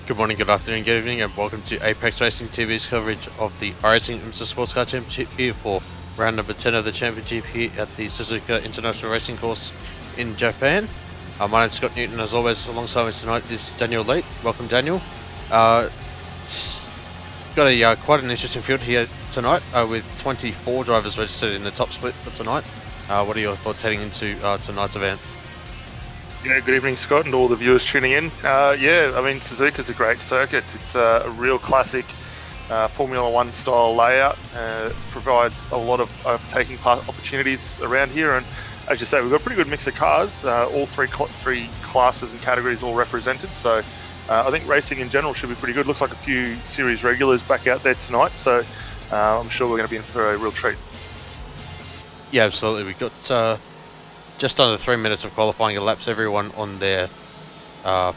Good morning, good afternoon, good evening, and welcome to Apex Racing TV's coverage of the iRacing IMSA Sportscar Championship here for round number 10 of the championship here at the Suzuka International Racing Course in Japan. My name's Scott Newton. As always, alongside me tonight is Daniel Late. Welcome, Daniel. Got a quite an interesting field here tonight with 24 drivers registered in the top split for tonight. What are your thoughts heading into tonight's event? Yeah, good evening, Scott, and all the viewers tuning in. Yeah, I mean, Suzuka's a great circuit. It's a real classic Formula One style layout. Provides a lot of taking part opportunities around here, and as you say, we've got a pretty good mix of cars. All three classes and categories all represented. So I think racing in general should be pretty good. Looks like a few series regulars back out there tonight, so I'm sure we're going to be in for a real treat. Yeah, absolutely. We've got just under 3 minutes of qualifying laps. Everyone on their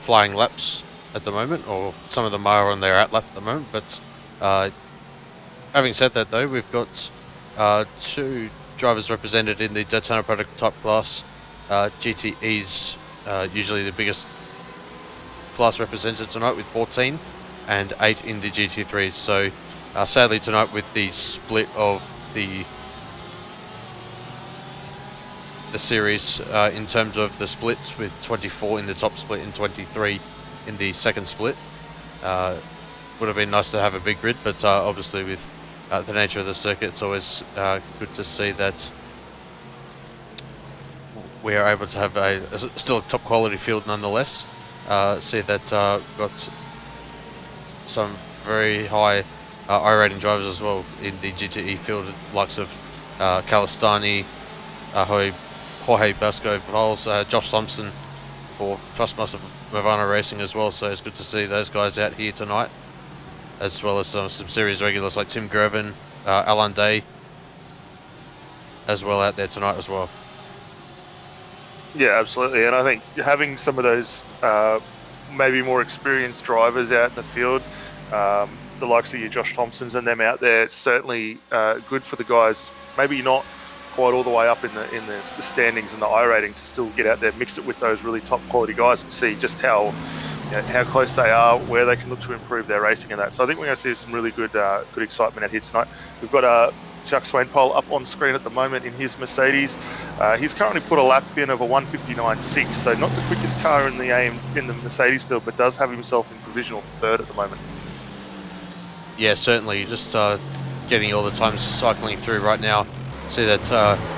flying laps at the moment, or some of them are on their out lap at the moment. But having said that, though, we've got two drivers represented in the Daytona prototype class. GTE's usually the biggest class represented tonight with 14 and 8 in the GT3s. So sadly tonight, with the split of the series in terms of the splits, with 24 in the top split and 23 in the second split, would have been nice to have a big grid, but obviously with the nature of the circuit, it's always good to see that we are able to have still a top quality field nonetheless. See that got some very high I-rating drivers as well in the GTE field, likes of Calistani, Jorge Basco Pauls, Josh Thompson for Trustmaster Ravana Racing as well. So it's good to see those guys out here tonight, as well as some series regulars like Tim Gervin, Alan Day as well out there tonight as well. Yeah, absolutely. And I think having some of those maybe more experienced drivers out in the field, the likes of your Josh Thompsons and them out there, certainly good for the guys. Maybe not quite all the way up in the standings and the I rating, to still get out there, mix it with those really top quality guys and see just how close they are, where they can look to improve their racing and that. So I think we're going to see some really good excitement out here tonight. We've got Chuck Swainpole up on screen at the moment in his Mercedes. He's currently put a lap in of a 1:59.6, so not the quickest car in the Mercedes field, but does have himself in provisional third at the moment. Yeah, certainly. Just getting all the times cycling through right now. See that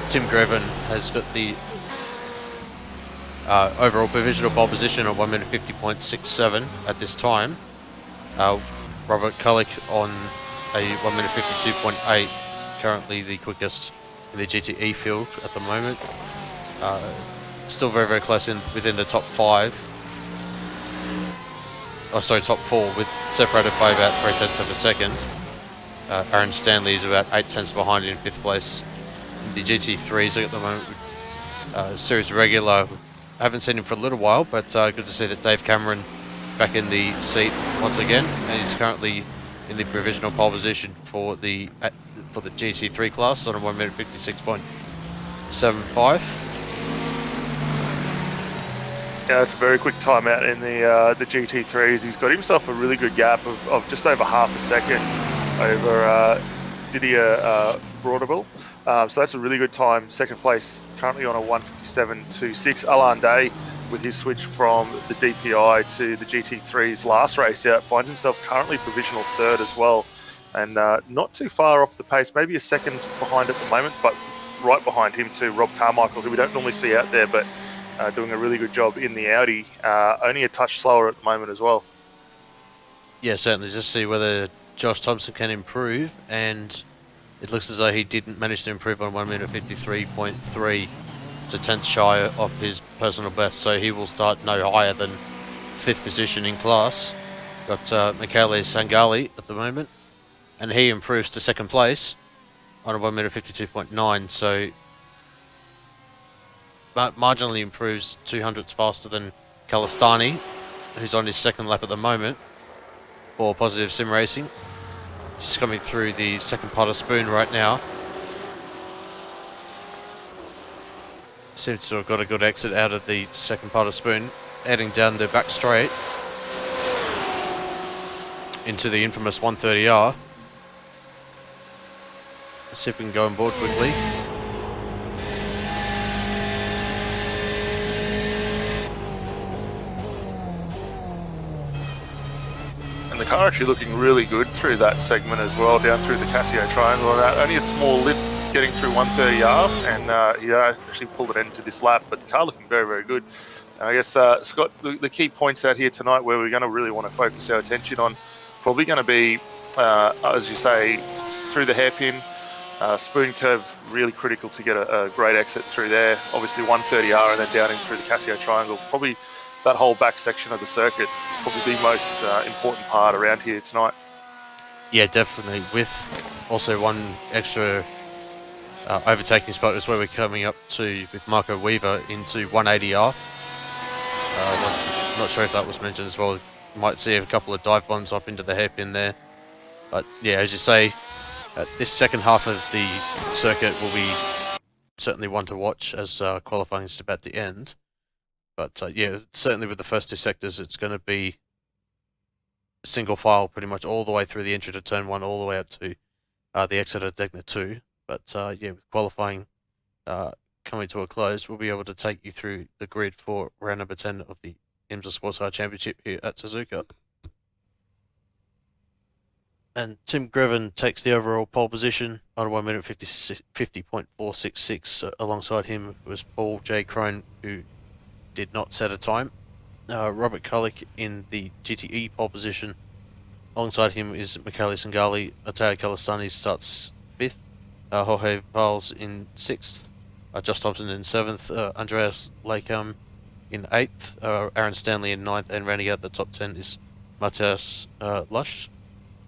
Tim Grevin has got the overall provisional pole position at 1 minute 50.67 at this time. Robert Kulik on a 1 minute 52.8, currently the quickest in the GTE field at the moment. Still very, very close within the top 5. Oh, sorry, top 4, with separated by about 0.3 of a second. Aaron Stanley is about 0.8 behind in 5th place. The GT3s at the moment, series regular. I haven't seen him for a little while, but good to see that Dave Cameron back in the seat once again, and he's currently in the provisional pole position for the GT3 class on a 1 minute 56.75. Yeah, it's a very quick time out in the GT3s. He's got himself a really good gap of just over half a second over Didier Broadeville. So that's a really good time. Second place, currently on a 1:57.26. Alan Day, with his switch from the DPI to the GT3's last race out, finds himself currently provisional third as well. And not too far off the pace, maybe a second behind at the moment, but right behind him too, Rob Carmichael, who we don't normally see out there, but doing a really good job in the Audi. Only a touch slower at the moment as well. Yeah, certainly. Just see whether Josh Thompson can improve, and it looks as though he didn't manage to improve on 1 minute 53.3 to 10th shy of his personal best, so he will start no higher than 5th position in class. Got Michele Sangali at the moment, and he improves to 2nd place on a 1 minute 52.9, so marginally improves 200ths faster than Calistani, who's on his 2nd lap at the moment for Positive Sim Racing. Just coming through the second pot of spoon right now. Seems to have got a good exit out of the second pot of spoon, heading down the back straight. into the infamous 130R. Let's see if we can go on board quickly. And the car actually looking really good through that segment as well, down through the Casio Triangle. Only a small lift getting through 130R, and he actually pulled it into this lap, but the car looking very, very good. And I guess, Scott, the key points out here tonight where we're going to really want to focus our attention on, probably going to be, as you say, through the hairpin, spoon curve, really critical to get a great exit through there. Obviously 130R and then down in through the Casio Triangle. Probably that whole back section of the circuit, probably the most important part around here tonight. Yeah, definitely. With also one extra overtaking spot is where we're coming up to with Marco Weaver into 180R. Not sure if that was mentioned as well. You might see a couple of dive bombs up into the hairpin there. But yeah, as you say, this second half of the circuit will be certainly one to watch as qualifying is about to end. But yeah, certainly with the first two sectors, it's going to be single file pretty much all the way through the entry to turn 1, all the way up to the exit of Degner 2. But yeah, with qualifying coming to a close, we'll be able to take you through the grid for round number 10 of the IMSA Sportscar Championship here at Suzuka. And Tim Greven takes the overall pole position on 1 minute 50.466. Alongside him was Paul J. Crone, who did not set a time. Robert Kulik in the GTE pole position. Alongside him is Michele Sangali. Matteo Calistani starts 5th. Jorge Valls in 6th. Josh Thompson in 7th. Andreas Lakeham in 8th. Aaron Stanley in 9th. And rounding out the top 10 is Matthias Lush.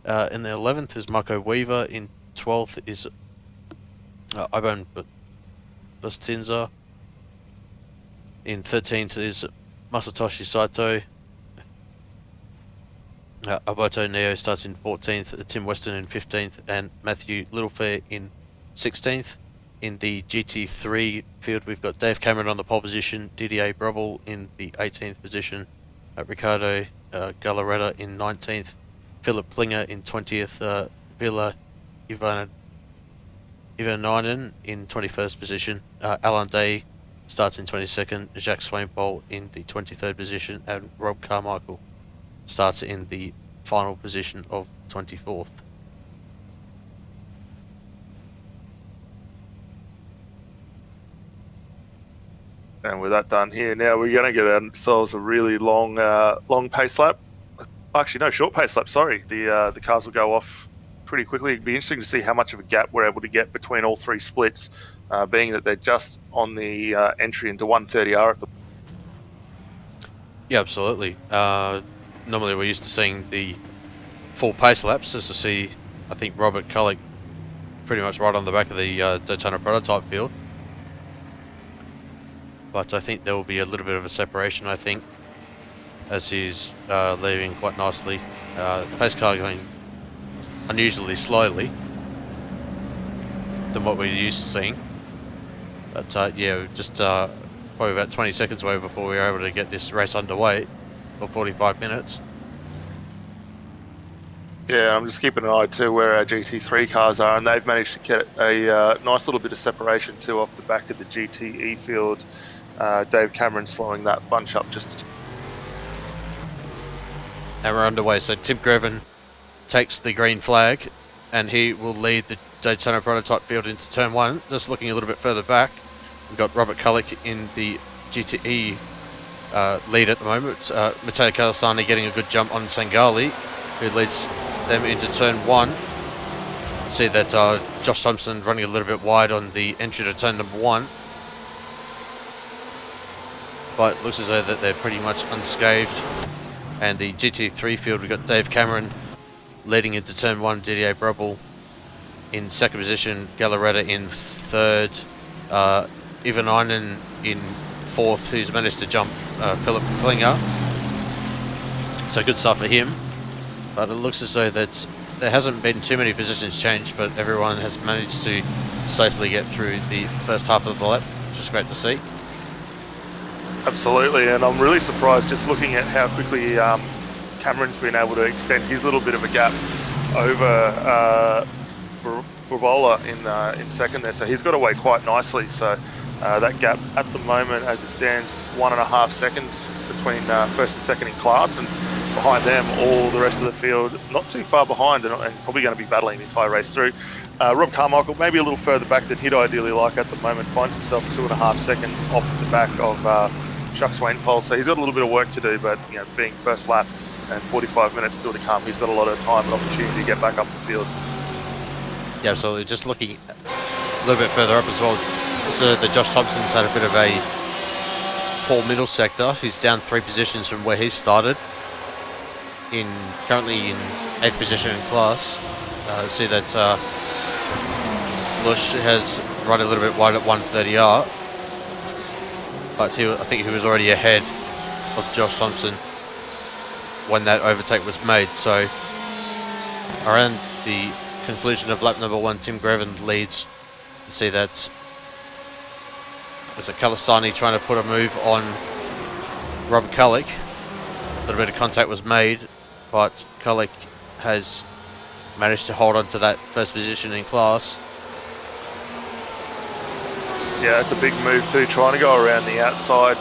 In the 11th is Marco Weaver. In 12th is Ivan Bustinza. In 13th is Masatoshi Saito. Alberto Neo starts in 14th. Tim Weston in 15th. And Matthew Littlefair in 16th. In the GT3 field, we've got Dave Cameron on the pole position. Didier Brubble in the 18th position. Ricardo Gallaretta in 19th. Philip Klinger in 20th, Villa Ivanainen in 21st position, Alan Day starts in 22nd, Jacques Swainpole in the 23rd position, and Rob Carmichael starts in the final position of 24th. And with that done here, now we're going to get ourselves a really long pace lap. Actually, no, short pace lap, sorry. The cars will go off pretty quickly. It'd be interesting to see how much of a gap we're able to get between all three splits, being that they're just on the entry into 130R at the... Yeah, absolutely. Normally we're used to seeing the full pace laps, as to see, I think, Robert Kulik pretty much right on the back of the Daytona prototype field. But I think there will be a little bit of a separation, I think, as he's leaving quite nicely. The pace car going unusually slowly than what we're used to seeing. But yeah, just probably about 20 seconds away before we were able to get this race underway for 45 minutes. Yeah, I'm just keeping an eye too where our GT3 cars are, and they've managed to get a nice little bit of separation too off the back of the GTE field. Dave Cameron slowing that bunch up just... And we're underway, so Tim Greven takes the green flag and he will lead the Daytona prototype field into turn 1. Just looking a little bit further back, we've got Robert Kulik in the GTE lead at the moment. Matteo Calistani getting a good jump on Sangali, who leads them into turn 1. See that Josh Thompson running a little bit wide on the entry to turn number 1. But it looks as though that they're pretty much unscathed. And the GT3 field, we've got Dave Cameron leading into turn 1, Didier Brubble in 2nd position, Gallaretta in 3rd, Ivanainen in 4th, who's managed to jump Philip Klinger. So good stuff for him. But it looks as though that there hasn't been too many positions changed, but everyone has managed to safely get through the first half of the lap, which is great to see. Absolutely, and I'm really surprised just looking at how quickly Cameron's been able to extend his little bit of a gap over Brabola in second there, so he's got away quite nicely. So that gap at the moment, as it stands, 1.5 seconds between first and second in class, and behind them, all the rest of the field not too far behind, and probably going to be battling the entire race through. Rob Carmichael, maybe a little further back than he'd ideally like at the moment, finds himself 2.5 seconds off the back of Chuck Swainpole, so he's got a little bit of work to do, but being first lap and 45 minutes still to come, he's got a lot of time and opportunity to get back up the field. Yeah, absolutely. Just looking a little bit further up as well, so the Josh Thompson's had a bit of a poor middle sector. He's down 3 positions from where he started, currently in 8th position in class. See that Slush has run a little bit wide at 130R, but I think he was already ahead of Josh Thompson when that overtake was made. So around the conclusion of lap number 1, Tim Greven leads. You see that was it Kalastani trying to put a move on Rob Kullick. A little bit of contact was made, but Kullick has managed to hold on to that first position in class. Yeah, it's a big move too, trying to go around the outside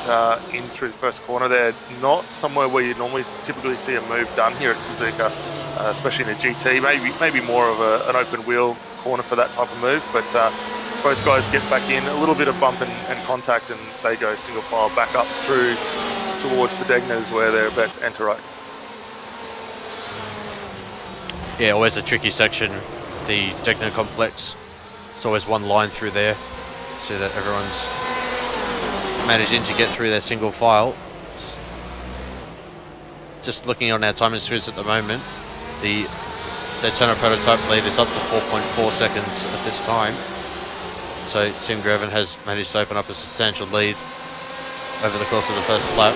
in through the first corner there. Not somewhere where you normally typically see a move done here at Suzuka, especially in a GT. Maybe more of an open wheel corner for that type of move, but both guys get back in, a little bit of bump and contact, and they go single file back up through towards the Degners where they're about to enter right. Yeah, always a tricky section, the Degner complex. It's always one line through there, so that everyone's managing to get through their single file. Just looking on our timing screens at the moment, the Daytona prototype lead is up to 4.4 seconds at this time. So Tim Greven has managed to open up a substantial lead over the course of the first lap.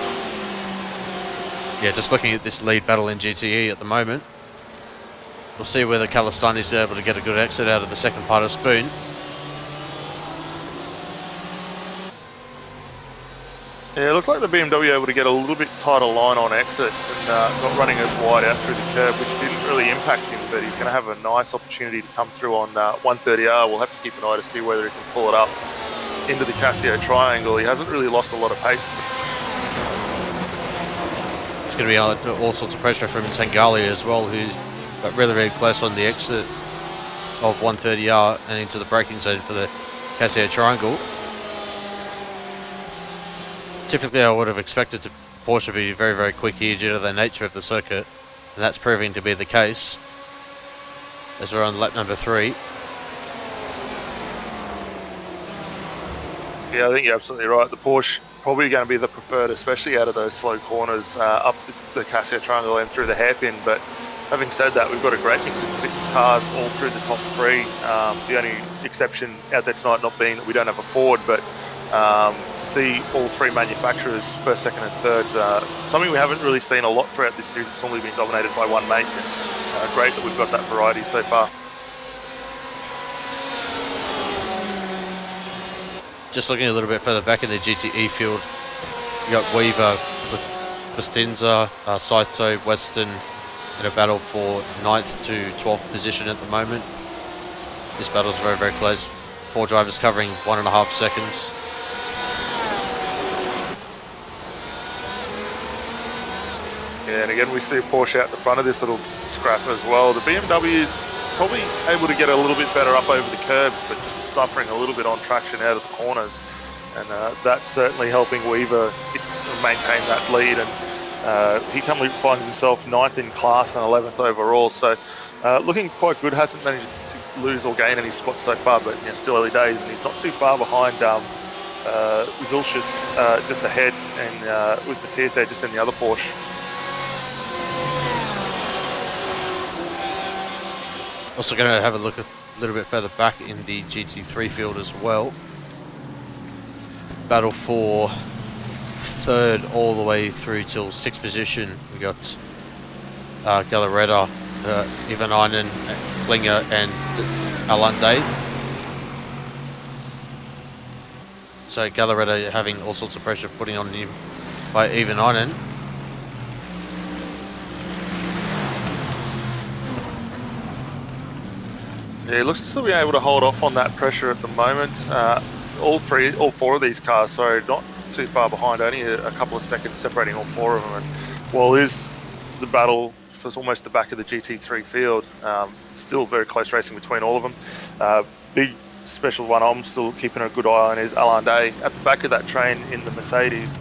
Yeah, just looking at this lead battle in GTE at the moment. We'll see whether Kalastani is able to get a good exit out of the second part of Spoon. Yeah, it looked like the BMW able to get a little bit tighter line on exit and not running as wide out through the curb, which didn't really impact him, but he's going to have a nice opportunity to come through on 130R. We'll have to keep an eye to see whether he can pull it up into the Casio triangle. He hasn't really lost a lot of pace. It's going to be all sorts of pressure from Sangali as well, who got really, really close on the exit of 130R and into the braking zone for the Casio triangle. Typically, I would have expected Porsche to be very, very quick here due to the nature of the circuit, and that's proving to be the case as we're on lap number 3. Yeah, I think you're absolutely right. The Porsche probably going to be the preferred, especially out of those slow corners up the Casio triangle and through the hairpin. But having said that, we've got a great mix of fit cars all through the top 3. The only exception out there tonight not being that we don't have a Ford, but to see all 3 manufacturers, first, second and third, something we haven't really seen a lot throughout this season. It's normally been dominated by one make, and great that we've got that variety so far. Just looking a little bit further back in the GTE field, you got Weaver, Bustinza, Saito, Weston in a battle for 9th to 12th position at the moment. This battle is very, very close. 4 drivers covering 1.5 seconds. Yeah, and again, we see a Porsche out the front of this little scrap as well. The BMW's probably able to get a little bit better up over the curbs, but just suffering a little bit on traction out of the corners. And that's certainly helping Weaver maintain that lead. And he currently finds himself 9th in class and 11th overall. So looking quite good. Hasn't managed to lose or gain any spots so far, but still early days. And he's not too far behind Zulcius just ahead, and with Matthias there just in the other Porsche. Also going to have a look a little bit further back in the GT3 field as well. Battle for 3rd all the way through till 6th position. We got Gallaretta, Ivanainen, Klinger and Alande. So Gallaretta having all sorts of pressure putting on him by Ivanainen. Yeah, he looks to still be able to hold off on that pressure at the moment. All four of these cars, sorry, not too far behind, only a couple of seconds separating all four of them. And while it is the battle for almost the back of the GT3 field, still very close racing between all of them. Big special one I'm still keeping a good eye on is Alain Day at the back of that train in the Mercedes.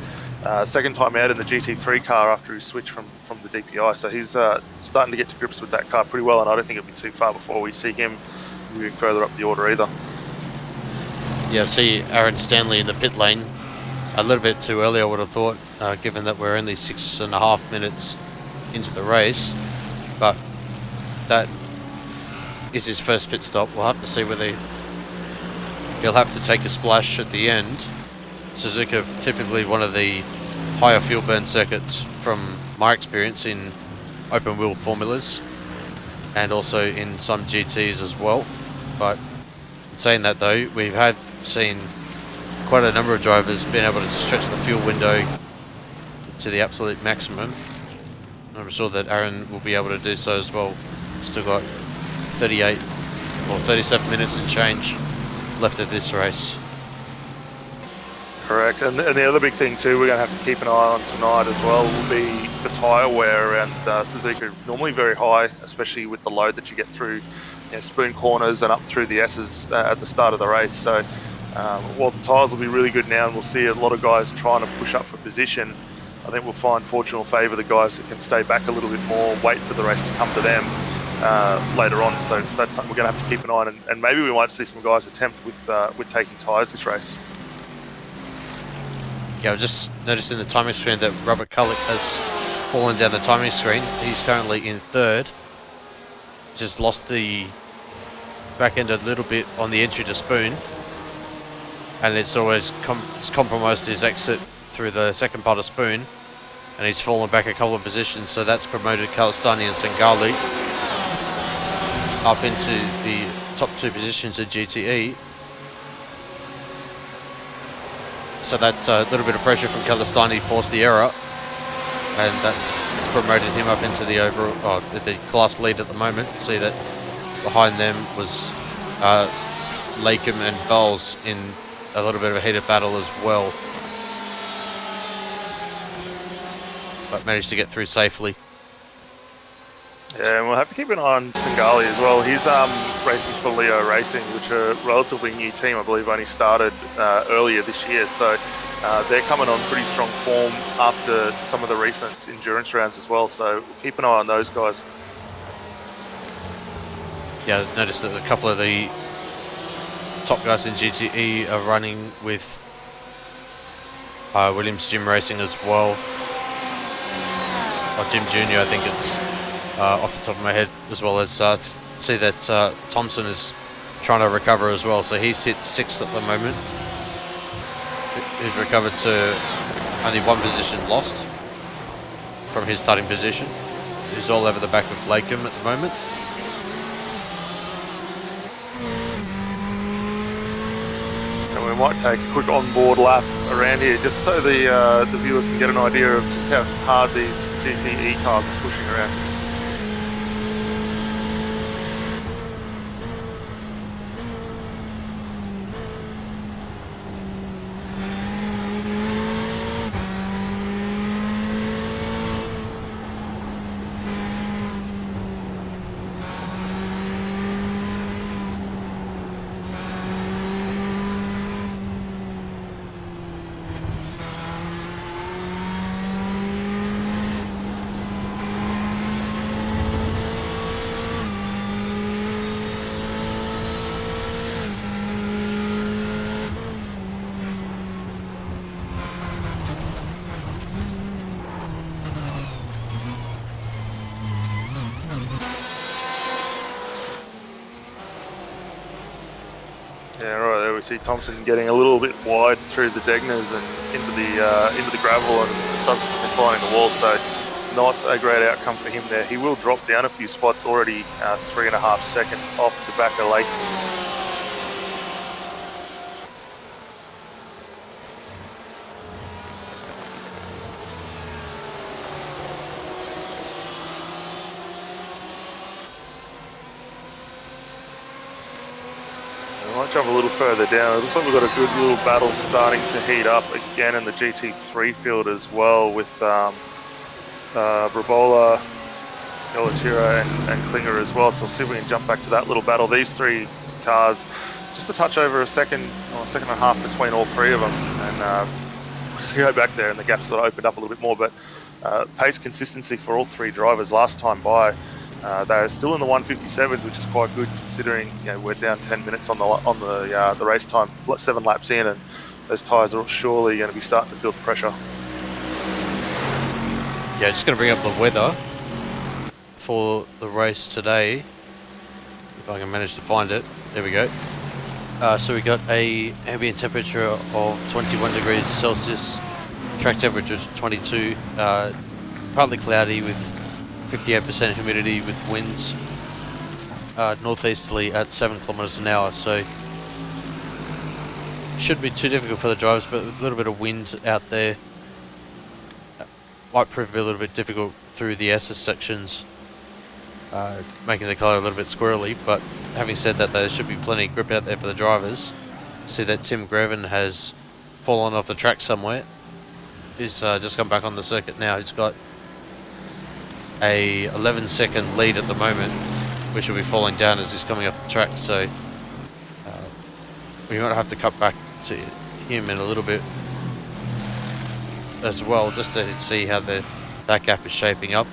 Second time out in the GT3 car after he switched from the DPI. So he's starting to get to grips with that car pretty well, and I don't think it'll be too far before we see him moving further up the order either. Yeah, I see Aaron Stanley in the pit lane a little bit too early, I would have thought, given that we're only 6.5 minutes into the race. But that is his first pit stop. We'll have to see whether he'll have to take a splash at the end. Suzuka, typically one of the higher fuel burn circuits from my experience in open wheel formulas and also in some GTs as well. But in saying that though, we have seen quite a number of drivers being able to stretch the fuel window to the absolute maximum. I'm sure that Aaron will be able to do so as well. Still got 38 or 37 minutes and change left of this race. Correct, and the other big thing too we're going to have to keep an eye on tonight as well will be the tyre wear around Suzuka. Normally very high, especially with the load that you get through spoon corners and up through the S's at the start of the race. So while the tyres will be really good now and we'll see a lot of guys trying to push up for position, I think we'll find fortune will favour the guys that can stay back a little bit more, wait for the race to come to them later on. So that's something we're going to have to keep an eye on, and maybe we might see some guys attempt with taking tyres this race. Yeah, I was just noticing the timing screen that Robert Kullick has fallen down the timing screen. He's currently in third. Just lost the back end a little bit on the entry to spoon. And it's always compromised his exit through the second part of spoon. And he's fallen back a couple of positions, so that's promoted Kalistani and Sangali up into the top two positions at GTE. So that little bit of pressure from Kalistani forced the error, and that's promoted him up into the overall, the class lead at the moment. See that behind them was Lakem and Bowles in a little bit of a heated battle as well, but managed to get through safely. Yeah, and we'll have to keep an eye on Sangali as well. He's racing for Leo Racing, which are a relatively new team. I believe only started earlier this year. So they're coming on pretty strong form after some of the recent endurance rounds as well. So we'll keep an eye on those guys. Yeah, I noticed that a couple of the top guys in GTE are running with Williams Jim Racing as well. Or Jim Jr., I think it's off the top of my head, as well as see that Thompson is trying to recover as well. So he's hit 6th at the moment. He's recovered to only one position lost from his starting position. He's all over the back of Lakem at the moment. And we might take a quick on-board lap around here just so the viewers can get an idea of just how hard these GTE cars are pushing around. Yeah, right there we see Thompson getting a little bit wide through the Degners and into the gravel and subsequently finding the wall. So not a great outcome for him there. He will drop down a few spots already, 3.5 seconds off the back of Lake. might jump a little further down. It looks like we've got a good little battle starting to heat up again in the GT3 field as well, with Brabola, Elachira and Klinger as well. So we'll see if we can jump back to that little battle. These three cars, just a touch over a second or a second and a half between all three of them. And we'll see how back there, and the gaps sort of opened up a little bit more. But pace consistency for all three drivers last time by. They're still in the 157s, which is quite good considering we're down 10 minutes on the race time, 7 laps in, and those tyres are surely going to be starting to feel the pressure. Yeah, just going to bring up the weather for the race today, if I can manage to find it. There we go. So we got a ambient temperature of 21 degrees Celsius, track temperature is 22, partly cloudy with 58% humidity with winds northeasterly at 7 kilometers an hour. So shouldn't be too difficult for the drivers, but a little bit of wind out there might prove to be a little bit difficult through the S's sections, making the car a little bit squirrely. But having said that, there should be plenty of grip out there for the drivers. See that Tim Greven has fallen off the track somewhere. He's just come back on the circuit now. He's got a 11-second lead at the moment, which will be falling down as he's coming off the track. So we might have to cut back to him in a little bit as well, just to see how that gap is shaping up.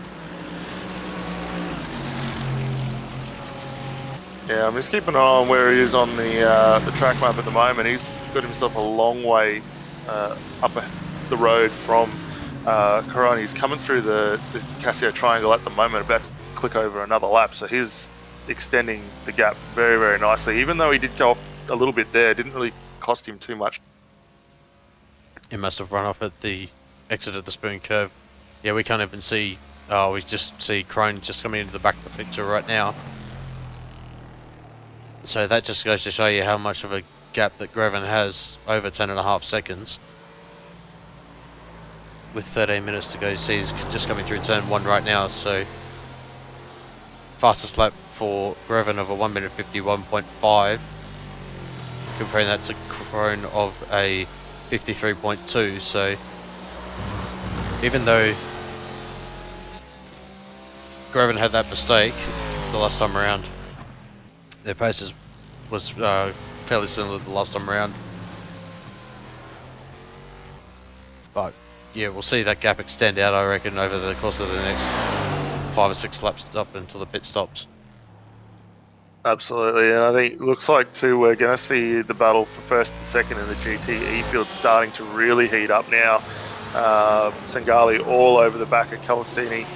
Yeah, I'm just keeping an eye on where he is on the track map at the moment. He's got himself a long way up the road from Corona. He's coming through the Casio Triangle at the moment, about to click over another lap. So he's extending the gap very, very nicely. Even though he did go off a little bit there, it didn't really cost him too much. He must have run off at the exit of the spoon curve. Yeah, we can't even see. We just see Crone just coming into the back of the picture right now. So that just goes to show you how much of a gap that Greven has, over 10.5 seconds. With 13 minutes to go, you see he's just coming through turn 1 right now. So fastest lap for Greven of a 1 minute 51.5. Comparing that to Crone of a 53.2. So even though Greven had that mistake the last time around, their paces was fairly similar to the last time around. But yeah, we'll see that gap extend out, I reckon, over the course of the next 5 or 6 laps up until the pit stops. Absolutely, and I think it looks like too we're going to see the battle for first and second in the GTE field starting to really heat up now. Sangali all over the back of Calistini,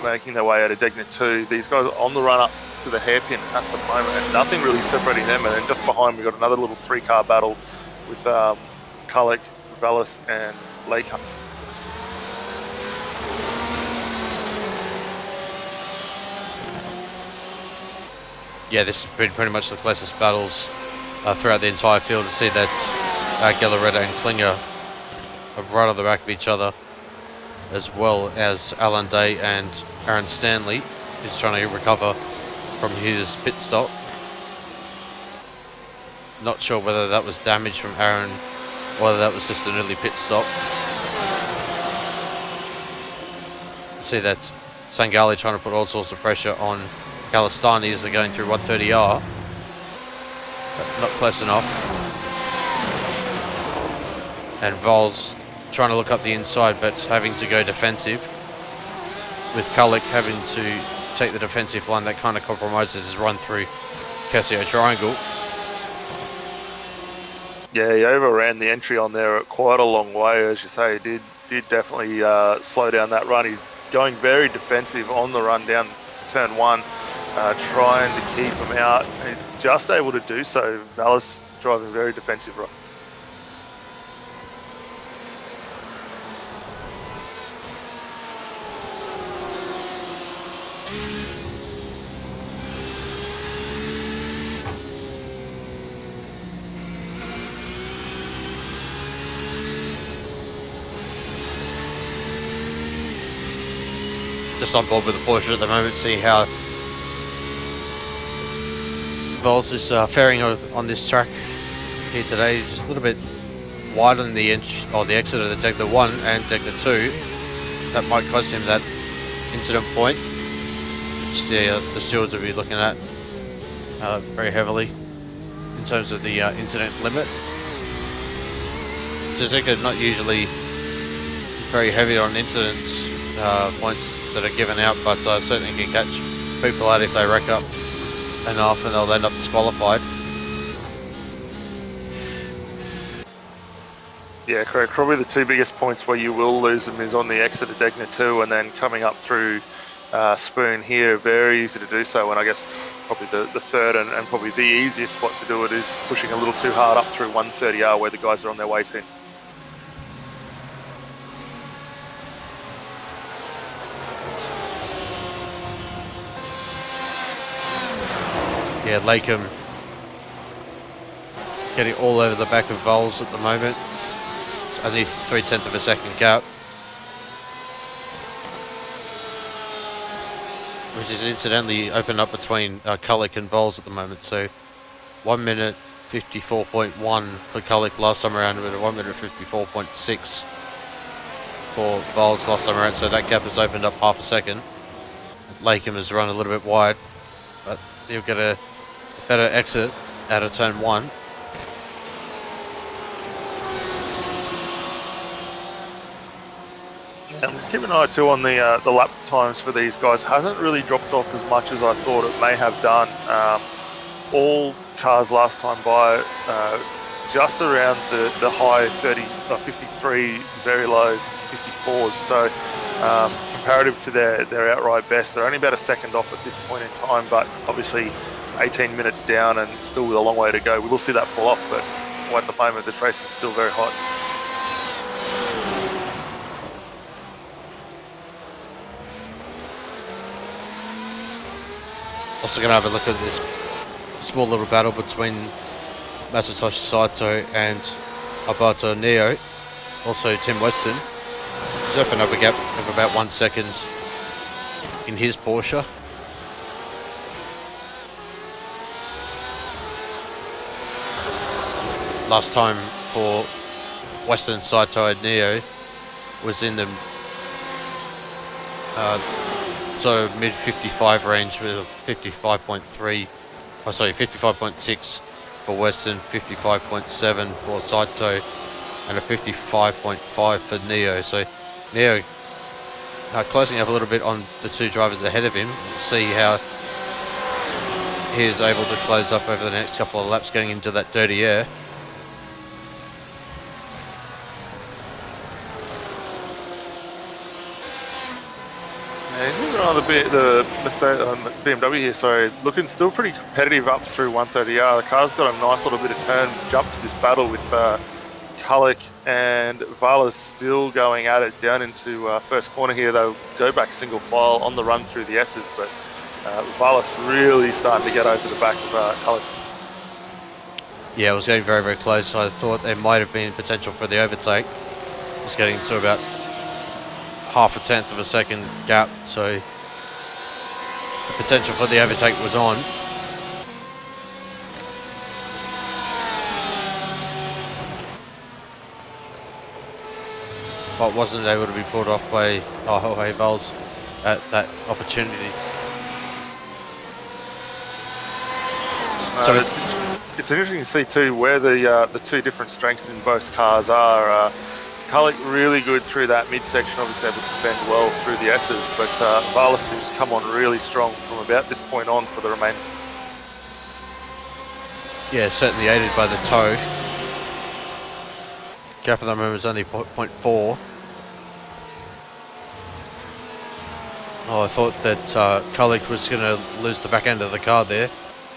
making their way out of Degnet 2. These guys are on the run up to the hairpin at the moment, and nothing really separating them. And then just behind, we've got another little 3-car battle with Kulik, Vallis, and Laker. Yeah, this has been pretty much the closest battles throughout the entire field. To see that Gallaretta and Klinger are right on the back of each other, as well as Alan Day and Aaron Stanley is trying to recover from his pit stop. Not sure whether that was damage from Aaron or whether that was just an early pit stop. See that Sangali trying to put all sorts of pressure on Calistani as they're going through 130R, but not close enough. And Vols trying to look up the inside, but having to go defensive, with Kulik having to take the defensive line. That kind of compromises his run through Casio Triangle. Yeah, he overran the entry on there at quite a long way, as you say. He did definitely slow down that run. He's going very defensive on the run down to turn 1, trying to keep him out. And just able to do so. Vallis driving very defensive run. Just on board with the Porsche at the moment, see how Vols is faring on this track here today, just a little bit wide on the the exit of the Degner 1 and Degner 2. That might cost him that incident point, which the stewards will be looking at very heavily in terms of the incident limit. Suzuka not usually very heavy on incidents points that are given out, but certainly can catch people out if they rack up enough, and they'll end up disqualified. Yeah, correct. Probably the two biggest points where you will lose them is on the exit of Degner 2 and then coming up through Spoon here. Very easy to do so, and I guess probably the third and probably the easiest spot to do it is pushing a little too hard up through 130R where the guys are on their way to. Yeah, Lakem getting all over the back of Vols at the moment. Only 0.3 of a second gap, which is incidentally opened up between Kullik and Vols at the moment. So 1 minute 54.1 for Kullik last time around, with 1 minute 54.6 for Vols last time around. So that gap has opened up half a second. Lakem has run a little bit wide, but he'll get a better exit out of turn 1. I'm just keeping an eye too on the lap times for these guys. Hasn't really dropped off as much as I thought it may have done. All cars last time by just around the high 30, 53, very low 54s. So comparative to their outright best, they're only about a second off at this point in time, but obviously 18 minutes down and still with a long way to go. We will see that fall off, but at the moment this racing is still very hot. Also going to have a look at this small little battle between Masatoshi Saito and Alberto Neo. Also Tim Weston. He's opened up a gap of about 1 second in his Porsche. Last time for Weston, Saito and Neo was in the sort of mid 55 range with a 55.6 for Weston, 55.7 for Saito, and a 55.5 for Neo. So Neo closing up a little bit on the two drivers ahead of him. We'll see how he is able to close up over the next couple of laps, getting into that dirty air. He's moving on the BMW here, so looking still pretty competitive up through 130R. The car's got a nice little bit of turn jump to this battle with Kullik and Valas still going at it down into first corner here. They'll go back single file on the run through the S's, but Valas really starting to get over the back of Kullik. Yeah, it was getting very, very close. I thought there might have been potential for the overtake. It's getting to about 0.5 of a second gap, so the potential for the overtake was on. But wasn't able to be pulled off by Jorge Vols at that opportunity. So it's interesting to see too where the two different strengths in both cars are. Kullik really good through that midsection, obviously able to defend well through the S's, but Valas seems to come on really strong from about this point on for the remainder. Yeah, certainly aided by the toe. Gap at the moment is only 0.4. Oh, I thought that Kullik was going to lose the back end of the car there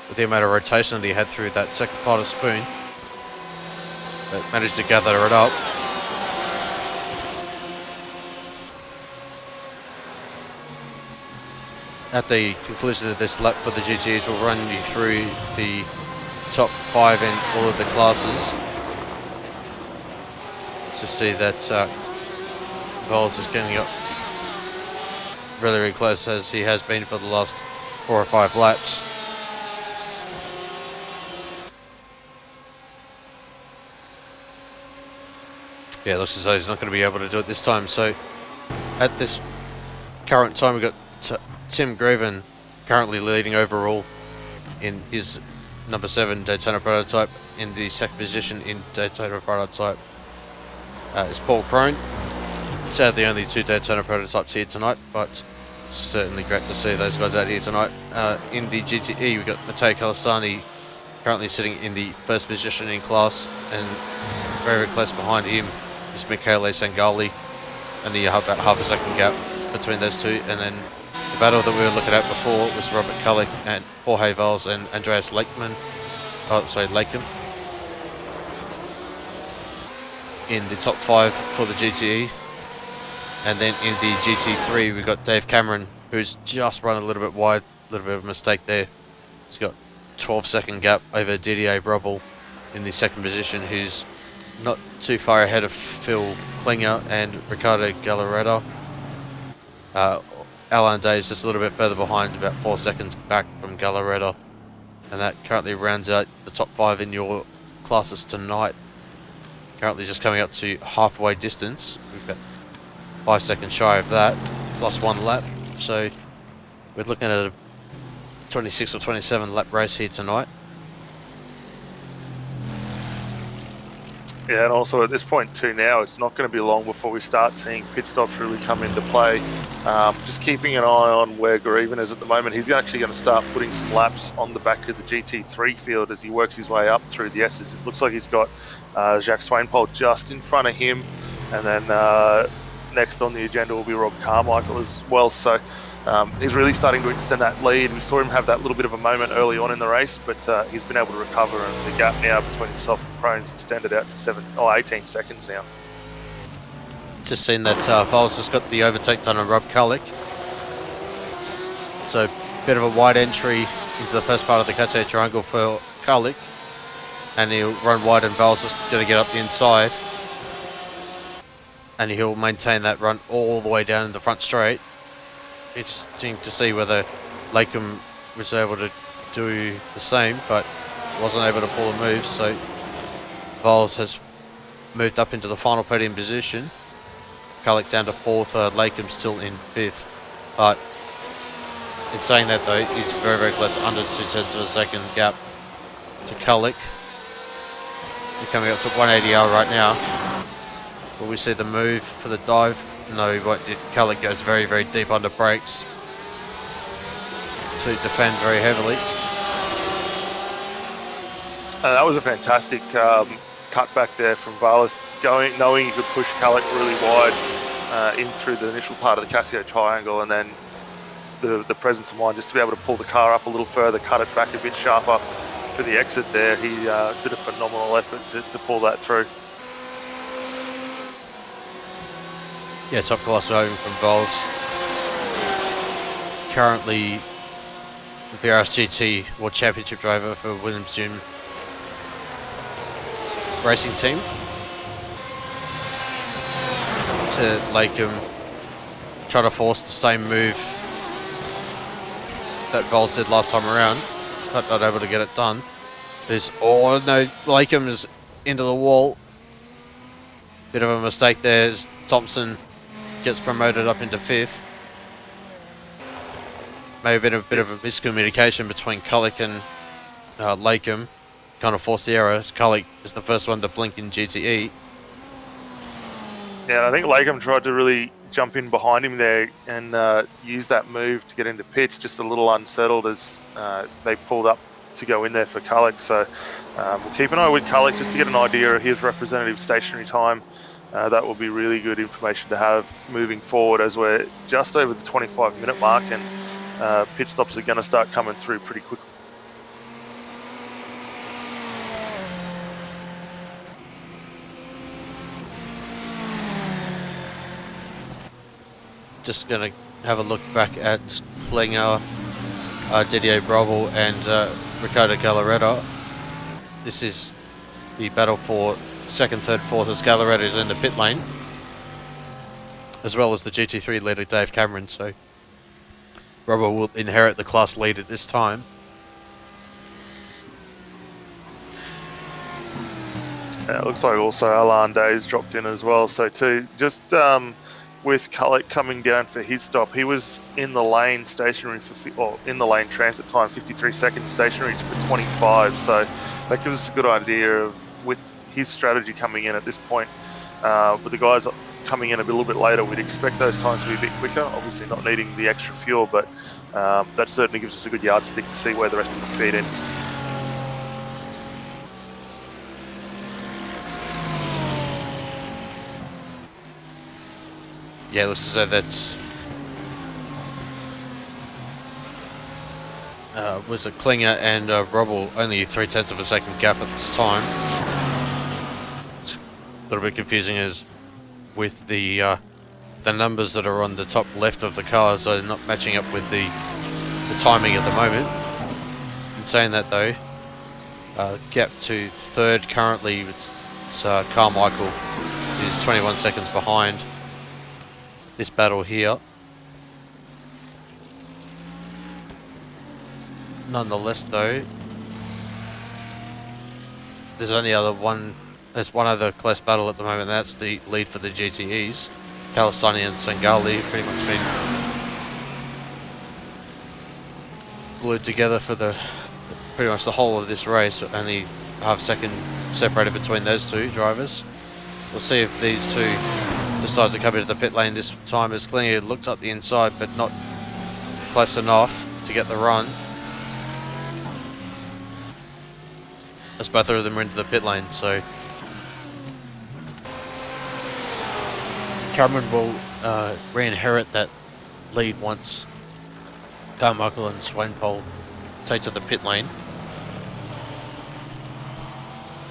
with the amount of rotation that he had through that second part of Spoon, but managed to gather it up. At the conclusion of this lap for the GTEs, we'll run you through the top 5 in all of the classes. To see that Vols is getting up really, really close, as he has been for the last 4 or 5 laps. Yeah, looks as though he's not going to be able to do it this time. So at this current time, we've got Tim Graven currently leading overall in his number 7 Daytona prototype. In the second position in Daytona prototype is Paul Crone. Sadly, only 2 Daytona prototypes here tonight, but certainly great to see those guys out here tonight. In the GTE, we've got Matteo Calasani currently sitting in the first position in class, and very, very close behind him is Michele Sangali, and about half a second gap between those two. And then the battle that we were looking at before was Robert Kulik and Jorge Valls and Andreas Lakeman. Oh, sorry, Lakem. In the top 5 for the GTE. And then in the GT3, we've got Dave Cameron, who's just run a little bit wide, a little bit of a mistake there. He's got 12-second gap over Didier Brobel in the second position, who's not too far ahead of Phil Klinger and Ricardo Gallaretta. Alan Day is just a little bit further behind, about 4 seconds back from Gallaretta. And that currently rounds out the top 5 in your classes tonight. Currently just coming up to halfway distance. We've got 5 seconds shy of that, plus 1 lap. So we're looking at a 26 or 27 lap race here tonight. Yeah, and also at this point too now, it's not going to be long before we start seeing pit stops really come into play. Just keeping an eye on where Greven is at the moment. He's actually going to start putting some laps on the back of the GT3 field as he works his way up through the S's. It looks like he's got Jacques Swainpole just in front of him, and then next on the agenda will be Rob Carmichael as well. So he's really starting to extend that lead. We saw him have that little bit of a moment early on in the race, but he's been able to recover, and the gap now between himself and Crone's extended out to 18 seconds now. Just seen that Valls has got the overtake done on Rob Kulik. So bit of a wide entry into the first part of the Cassia Triangle for Kulik, and he'll run wide, and Valls is going to get up the inside, and he'll maintain that run all the way down in the front straight. Interesting to see whether Lakem was able to do the same, but wasn't able to pull a move. So Valls has moved up into the final podium position. Kulik down to 4th, Lakem still in 5th. But in saying that though, he's very, very close, under 0.2 of a second gap to Kulik. We're coming up to 180R right now. Will we see the move for the dive? No, he won't. Kulik goes very, very deep under brakes to defend very heavily. That was a fantastic cut back there from Vallis, knowing he could push Kulik really wide in through the initial part of the Casio Triangle, and then the presence of mind just to be able to pull the car up a little further, cut it back a bit sharper for the exit there. He did a phenomenal effort to pull that through. Yeah, top class driving from Valls. Currently the VRS GT World Championship driver for Williams June Racing Team. To Lakem, try to force the same move that Valls did last time around, but not able to get it done. Oh no, Lakem is into the wall. Bit of a mistake there as Thompson gets promoted up into 5th. Maybe a bit of a miscommunication between Kulik and Lakem. Kind of forced the error. Kulik is the first one to blink in GTE. Yeah, I think Lakem tried to really jump in behind him there and use that move to get into pits, just a little unsettled as they pulled up to go in there for Kulik. So we'll keep an eye with Kulik just to get an idea of his representative stationary time. That will be really good information to have moving forward, as we're just over the 25-minute mark, and pit stops are going to start coming through pretty quickly. Just going to have a look back at Klinger, Didier Brobel and Ricardo Gallaretta. This is the battle for 2nd, 3rd, 4th as Gallaretta is in the pit lane, as well as the GT3 leader Dave Cameron. So Brobel will inherit the class lead at this time. Yeah, it looks like also Alan Day's dropped in as well. So too, just with Cullick coming down for his stop, he was in the lane stationary or in the lane transit time 53 seconds, stationary for 25. So that gives us a good idea of with his strategy coming in at this point. With the guys coming in a little bit later, we'd expect those times to be a bit quicker. Obviously, not needing the extra fuel, but that certainly gives us a good yardstick to see where the rest of them feed in. Yeah, it looks as though that's was a Klinger and Robble only 0.3 of a second gap at this time. It's a little bit confusing as with the numbers that are on the top left of the cars are not matching up with the timing at the moment. In saying that though, gap to third currently, it's Carmichael, who's 21 seconds behind this battle here. Nonetheless though, there's one other close battle at the moment, and that's the lead for the GTEs. Kalistani and Sangali pretty much been glued together for pretty much the whole of this race, only half second separated between those two drivers. We'll see if these two decide to come into the pit lane this time, as Klinger looks up the inside but not close enough to get the run, as both of them are into the pit lane. So Cameron will re-inherit that lead once Carmichael and Swainpole take to the pit lane.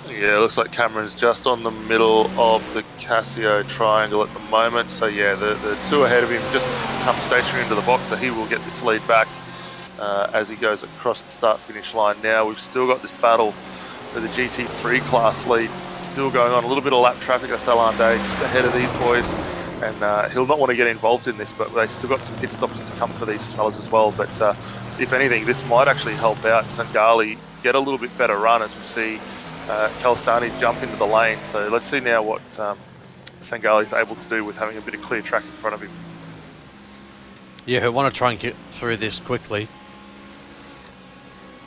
Yeah, it looks like Cameron's just on the middle of the Casio triangle at the moment. So yeah, the two ahead of him just come stationary into the box, so he will get this lead back as he goes across the start-finish line. Now we've still got this battle for the GT3 class lead still going on. A little bit of lap traffic. That's Alan Day just ahead of these boys, and he'll not want to get involved in this, but they still got some pit stops to come for these fellas as well. But if anything, this might actually help out Sangali get a little bit better run as we see Kalistani jump into the lane. So let's see now what Sangali is able to do with having a bit of clear track in front of him. Yeah, he'll want to try and get through this quickly.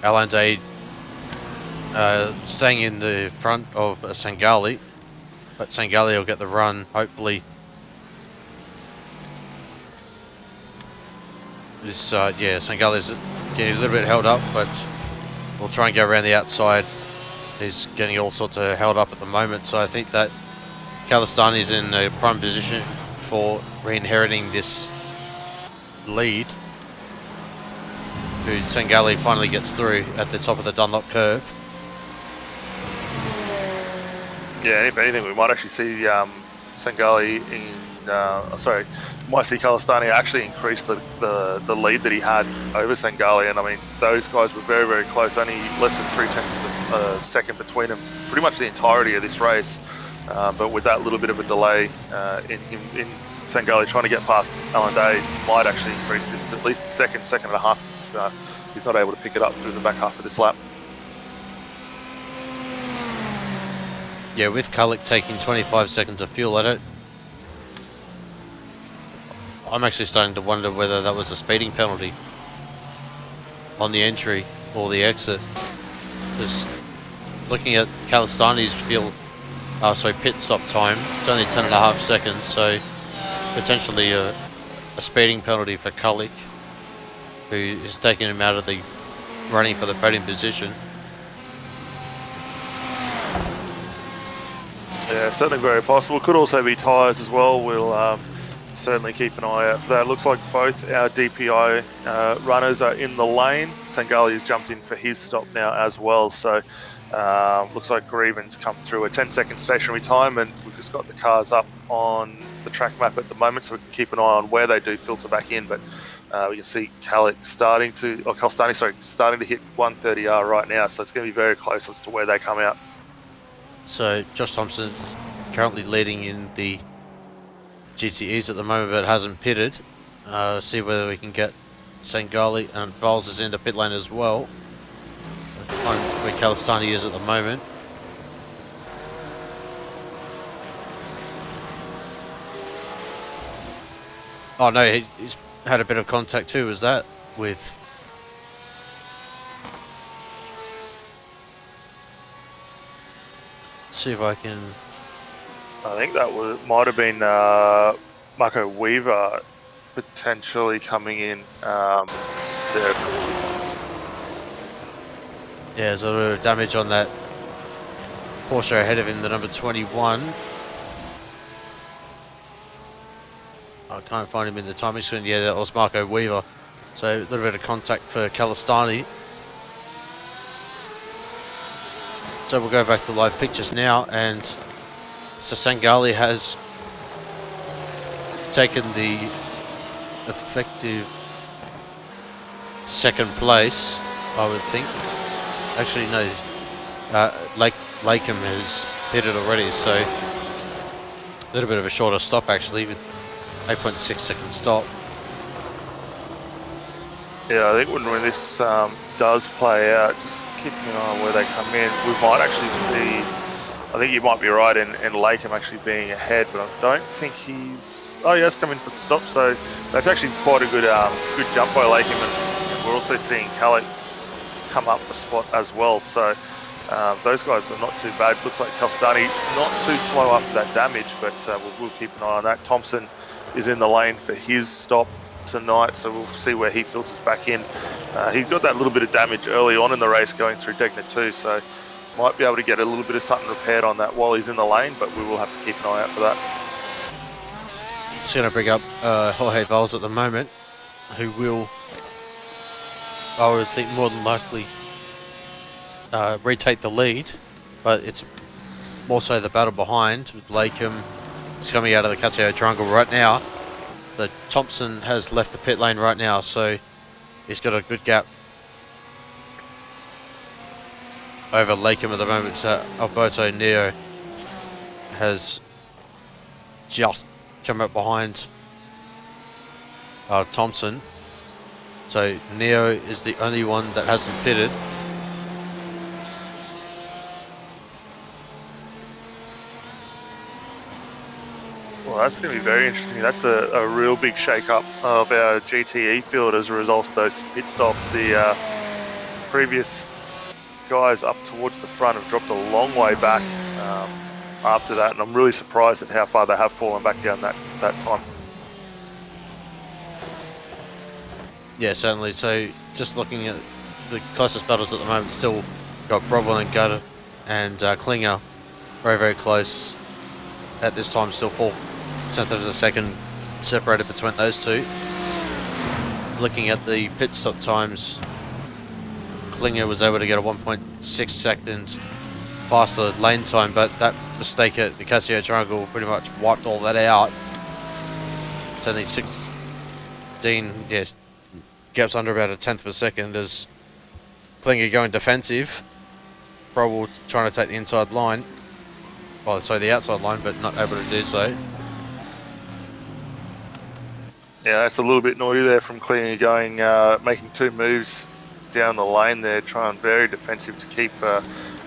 Alan Day staying in the front of Sangali, but Sangali will get the run, hopefully. This, yeah, Sangali's getting a little bit held up, but we'll try and go around the outside. He's getting all sorts of held up at the moment, so I think that Kalistani's in a prime position for re-inheriting this lead. Who Sangali finally gets through at the top of the Dunlop curve. Yeah, and if anything, we might actually see Sangali might see Kalistani actually increase the lead that he had over Sangali. And I mean, those guys were very, very close, only less than 0.3 of a second between them pretty much the entirety of this race. But with that little bit of a delay in Sangali trying to get past Alan Day, might actually increase this to at least a second and a half if he's not able to pick it up through the back half of this lap. Yeah, with Cullick taking 25 seconds of fuel at it, I'm actually starting to wonder whether that was a speeding penalty on the entry or the exit. Just looking at Kalistani's pit stop time, it's only 10.5 seconds, so potentially a speeding penalty for Cullick, who is taking him out of the running for the podium position. Yeah, certainly very possible. Could also be tyres as well. We'll certainly keep an eye out for that. It looks like both our DPI runners are in the lane. Sangali has jumped in for his stop now as well. So looks like Grieven's come through a 10-second stationary time, and we've just got the cars up on the track map at the moment, so we can keep an eye on where they do filter back in. But we can see Kalistani starting to hit 130R right now, so it's going to be very close as to where they come out. So Josh Thompson currently leading in the GTEs at the moment, but hasn't pitted. See whether we can get Sangali, and Vols is in the pit lane as well, where Kalistani is at the moment. Oh no, he's had a bit of contact too. Was that with? See if I can. I think that might have been Marco Weaver potentially coming in there. Yeah, there's a little bit of damage on that Porsche ahead of him, the number 21. I can't find him in the timing screen. Yeah, that was Marco Weaver. So a little bit of contact for Calistani. So we'll go back to live pictures now, and Sasangali has taken the effective second place, I would think. Actually, no. Lakeham has hit it already, so a little bit of a shorter stop actually, with 8.6 second stop. Yeah, I think when this does play out, just keeping an eye on where they come in, we might actually see, I think you might be right in Lakeham actually being ahead, but I don't think he's, oh, he has come in for the stop, so that's actually quite a good good jump by Lakeham, and we're also seeing Calais come up a spot as well, so those guys are not too bad. Looks like Calstani not too slow after that damage, but we'll keep an eye on that. Thompson is in the lane for his stop tonight, so we'll see where he filters back in. He got that little bit of damage early on in the race going through Degner 2, so might be able to get a little bit of something repaired on that while he's in the lane, but we will have to keep an eye out for that. Just going to bring up Jorge Valls at the moment, who will, I would think, more than likely retake the lead, but it's more so the battle behind with Lakeham. It's coming out of the Casio Triangle right now. But Thompson has left the pit lane right now, so he's got a good gap over Lakeham at the moment. Alberto Neo has just come up behind Thompson. So Neo is the only one that hasn't pitted. Well, that's going to be very interesting. That's a real big shake-up of our GTE field as a result of those pit stops. The previous guys up towards the front have dropped a long way back after that, and I'm really surprised at how far they have fallen back down that time. Yeah, certainly. So just looking at the closest battles at the moment, still got Brobel and Gutter and Klinger very, very close. At this time, still 4/10 of a second separated between those two. Looking at the pit stop times, Klinger was able to get a 1.6 second faster lane time, but that mistake at the Casio Triangle pretty much wiped all that out. It's only 16, yes, gaps under about 1/10 of a second as Klinger going defensive. Brobel trying to take the inside line. Well, sorry, the outside line, but not able to do so. Yeah, that's a little bit naughty there from Klinger going, making two moves down the lane there, trying very defensive to keep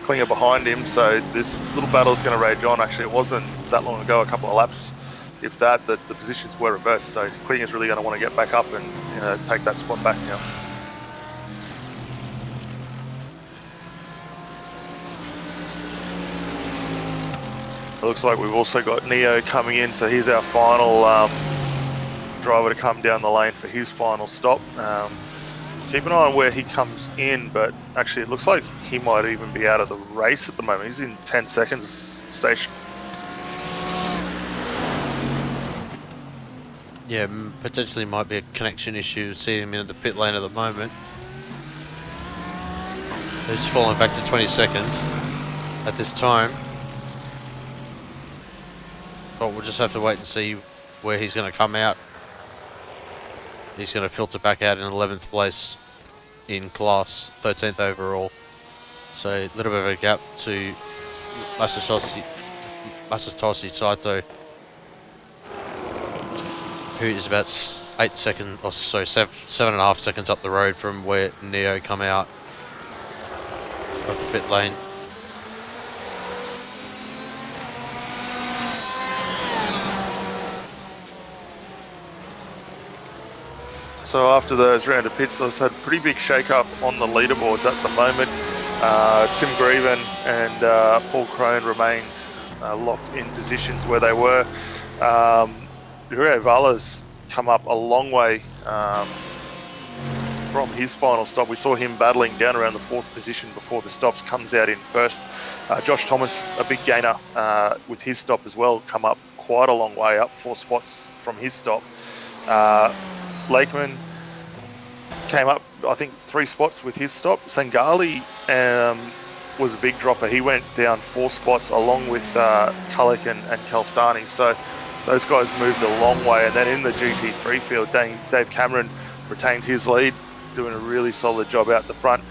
Klinger behind him. So this little battle's going to rage on. Actually, it wasn't that long ago, a couple of laps, if that, the positions were reversed. So Klinger's really going to want to get back up and take that spot back now. It looks like we've also got Neo coming in, so he's our final driver to come down the lane for his final stop. Keep an eye on where he comes in, but actually it looks like he might even be out of the race at the moment. He's in 10 seconds station. Yeah, potentially might be a connection issue. See him in the pit lane at the moment. He's fallen back to 22nd at this time. But we'll just have to wait and see where he's going to come out. He's going to filter back out in 11th place in class, 13th overall. So a little bit of a gap to Masatoshi Saito, who is about 8 seconds, or sorry, 7.5 seconds up the road from where Neo come out of the pit lane. So after those round of pits, they've had a pretty big shake-up on the leaderboards at the moment. Tim Grieven and Paul Crone remained locked in positions where they were. Uriel Vala's come up a long way from his final stop. We saw him battling down around the 4th position before the stops, comes out in 1st. Josh Thomas, a big gainer with his stop as well, come up quite a long way, up 4 spots from his stop. Lakeman came up, I think, 3 spots with his stop. Sangali was a big dropper. He went down 4 spots along with Kullik and Kalstani. So those guys moved a long way. And then in the GT3 field, Dave Cameron retained his lead, doing a really solid job out the front.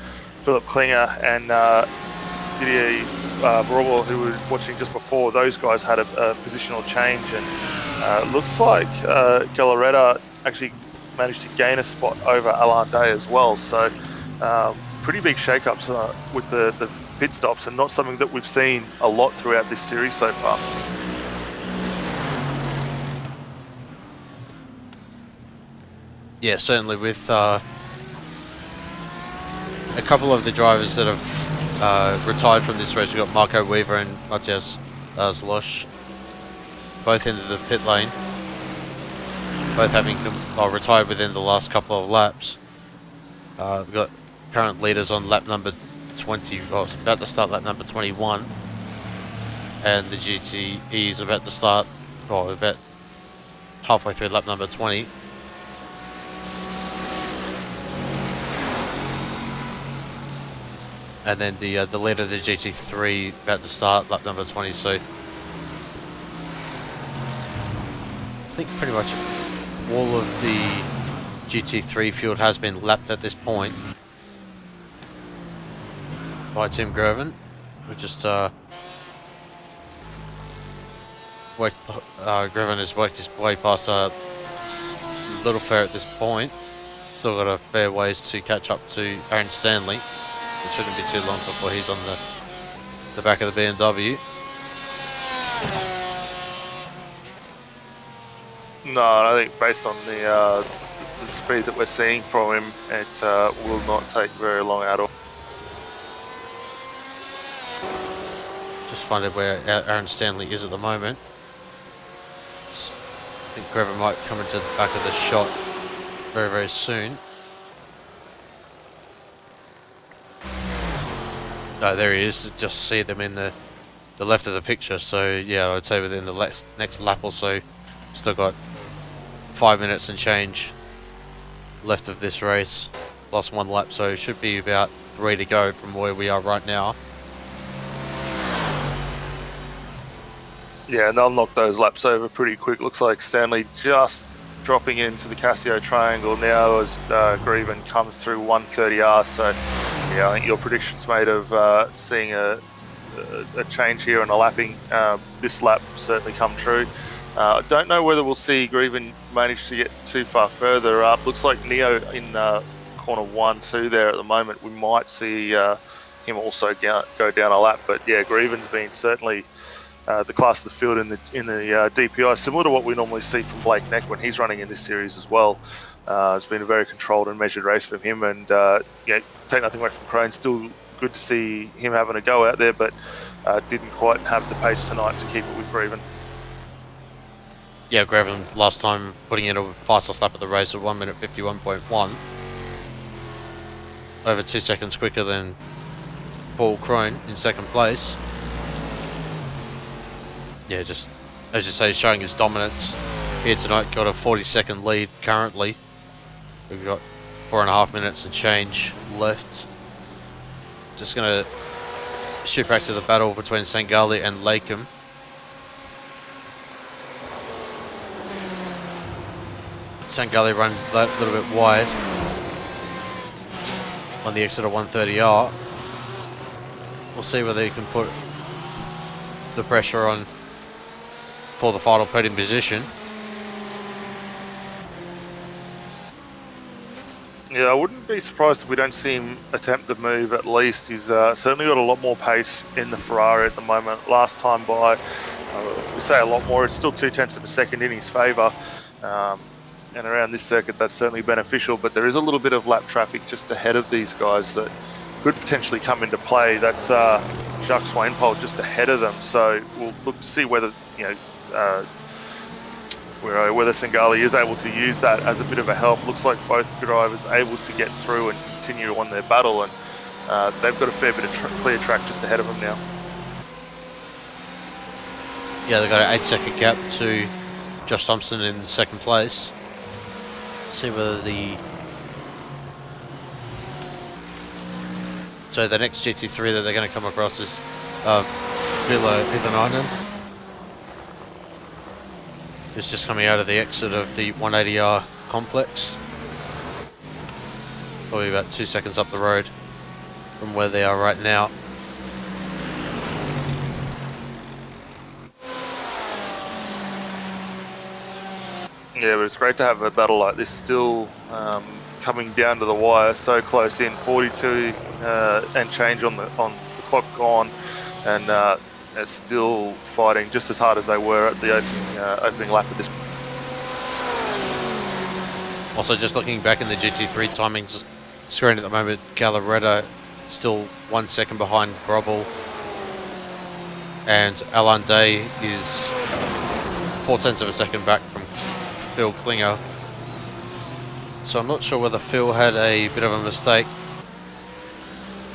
Philip Klinger and Didier Broble, who were watching just before, those guys had a positional change. And looks like Galarreta actually managed to gain a spot over Alain Day as well. So pretty big shake-ups with the pit stops, and not something that we've seen a lot throughout this series so far. Yeah, certainly with a couple of the drivers that have retired from this race. We've got Marco Weaver and Matthias Zlosch both into the pit lane, both having retired within the last couple of laps. We've got current leaders on lap number 20, well, about to start lap number 21, and the GTE is about to start, well, about halfway through lap number 20. And then the leader of the GT3 about to start lap number 20. So I think pretty much all of the GT3 field has been lapped at this point by Tim Grieven. We just Grieven has worked his way past Little Fair at this point. Still got a fair ways to catch up to Aaron Stanley. It shouldn't be too long before he's on the back of the BMW. No, I think based on the speed that we're seeing from him, it will not take very long at all. Just finding where Aaron Stanley is at the moment. I think Grieven might come into the back of the shot very, very soon. No, there he is. Just see them in the left of the picture. So yeah, I would say within the next lap or so, still got 5 minutes and change left of this race. Lost 1 lap, so should be about 3 to go from where we are right now. Yeah, and they'll knock those laps over pretty quick. Looks like Stanley just dropping into the Casio Triangle now as Grieven comes through 130R. So yeah, I think your predictions made of seeing a change here and a lapping this lap certainly come true. I don't know whether we'll see Grieven manage to get too far further up. Looks like Neo in corner 1, 2 there at the moment. We might see him also go down a lap, but yeah, Grieven's been certainly the class of the field in the DPI, similar to what we normally see from Blake Neck when he's running in this series as well. It's been a very controlled and measured race from him, and yeah, take nothing away from Crone. Still good to see him having a go out there, but didn't quite have the pace tonight to keep it with Grieven. Yeah, Grieven last time putting in a fastest lap of the race at 1 minute 51.1. Over 2 seconds quicker than Paul Crone in second place. Yeah, just as you say, showing his dominance here tonight. Got a 40-second lead currently. We've got 4.5 minutes and change left. Just going to shoot back to the battle between Sangali and Lakem. Sangali runs that a little bit wide on the exit of 130R. We'll see whether he can put the pressure on for the final podium position. Yeah, I wouldn't be surprised if we don't see him attempt the move at least. He's certainly got a lot more pace in the Ferrari at the moment. Last time by, we say a lot more, it's still 0.2 of a second in his favour. and around this circuit, that's certainly beneficial. But there is a little bit of lap traffic just ahead of these guys that could potentially come into play. That's Jacques Swainpole just ahead of them. So we'll look to see whether whether Singali is able to use that as a bit of a help. Looks like both drivers able to get through and continue on their battle, and they've got a fair bit of clear track just ahead of them now. Yeah, they've got an 8-second gap to Josh Thompson in second place. See whether so the next GT3 that they're going to come across is Villa Ivanainen, who's just coming out of the exit of the 180R complex. Probably about 2 seconds up the road from where they are right now. Yeah, but it's great to have a battle like this still coming down to the wire, so close in. 42 and change on the clock gone, and they're still fighting just as hard as they were at the opening lap of this. Also, just looking back in the GT3 timings screen at the moment, Gallaretta still 1 second behind Brobel, and Alan Day is 0.4 of a second back from Phil Klinger. So I'm not sure whether Phil had a bit of a mistake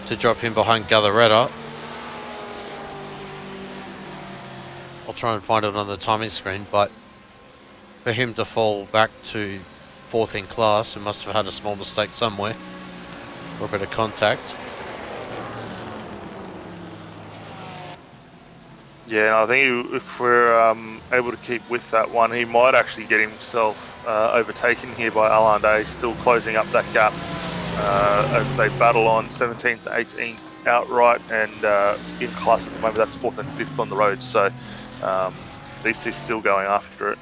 to drop him behind Gallaretta. I'll try and find it on the timing screen, but for him to fall back to 4th in class, he must have had a small mistake somewhere, or a bit of contact. Yeah, I think if we're able to keep with that one, he might actually get himself overtaken here by Alan Day, still closing up that gap as they battle on 17th to 18th outright, and in class at the moment that's 4th and 5th on the road. So these two still going after it.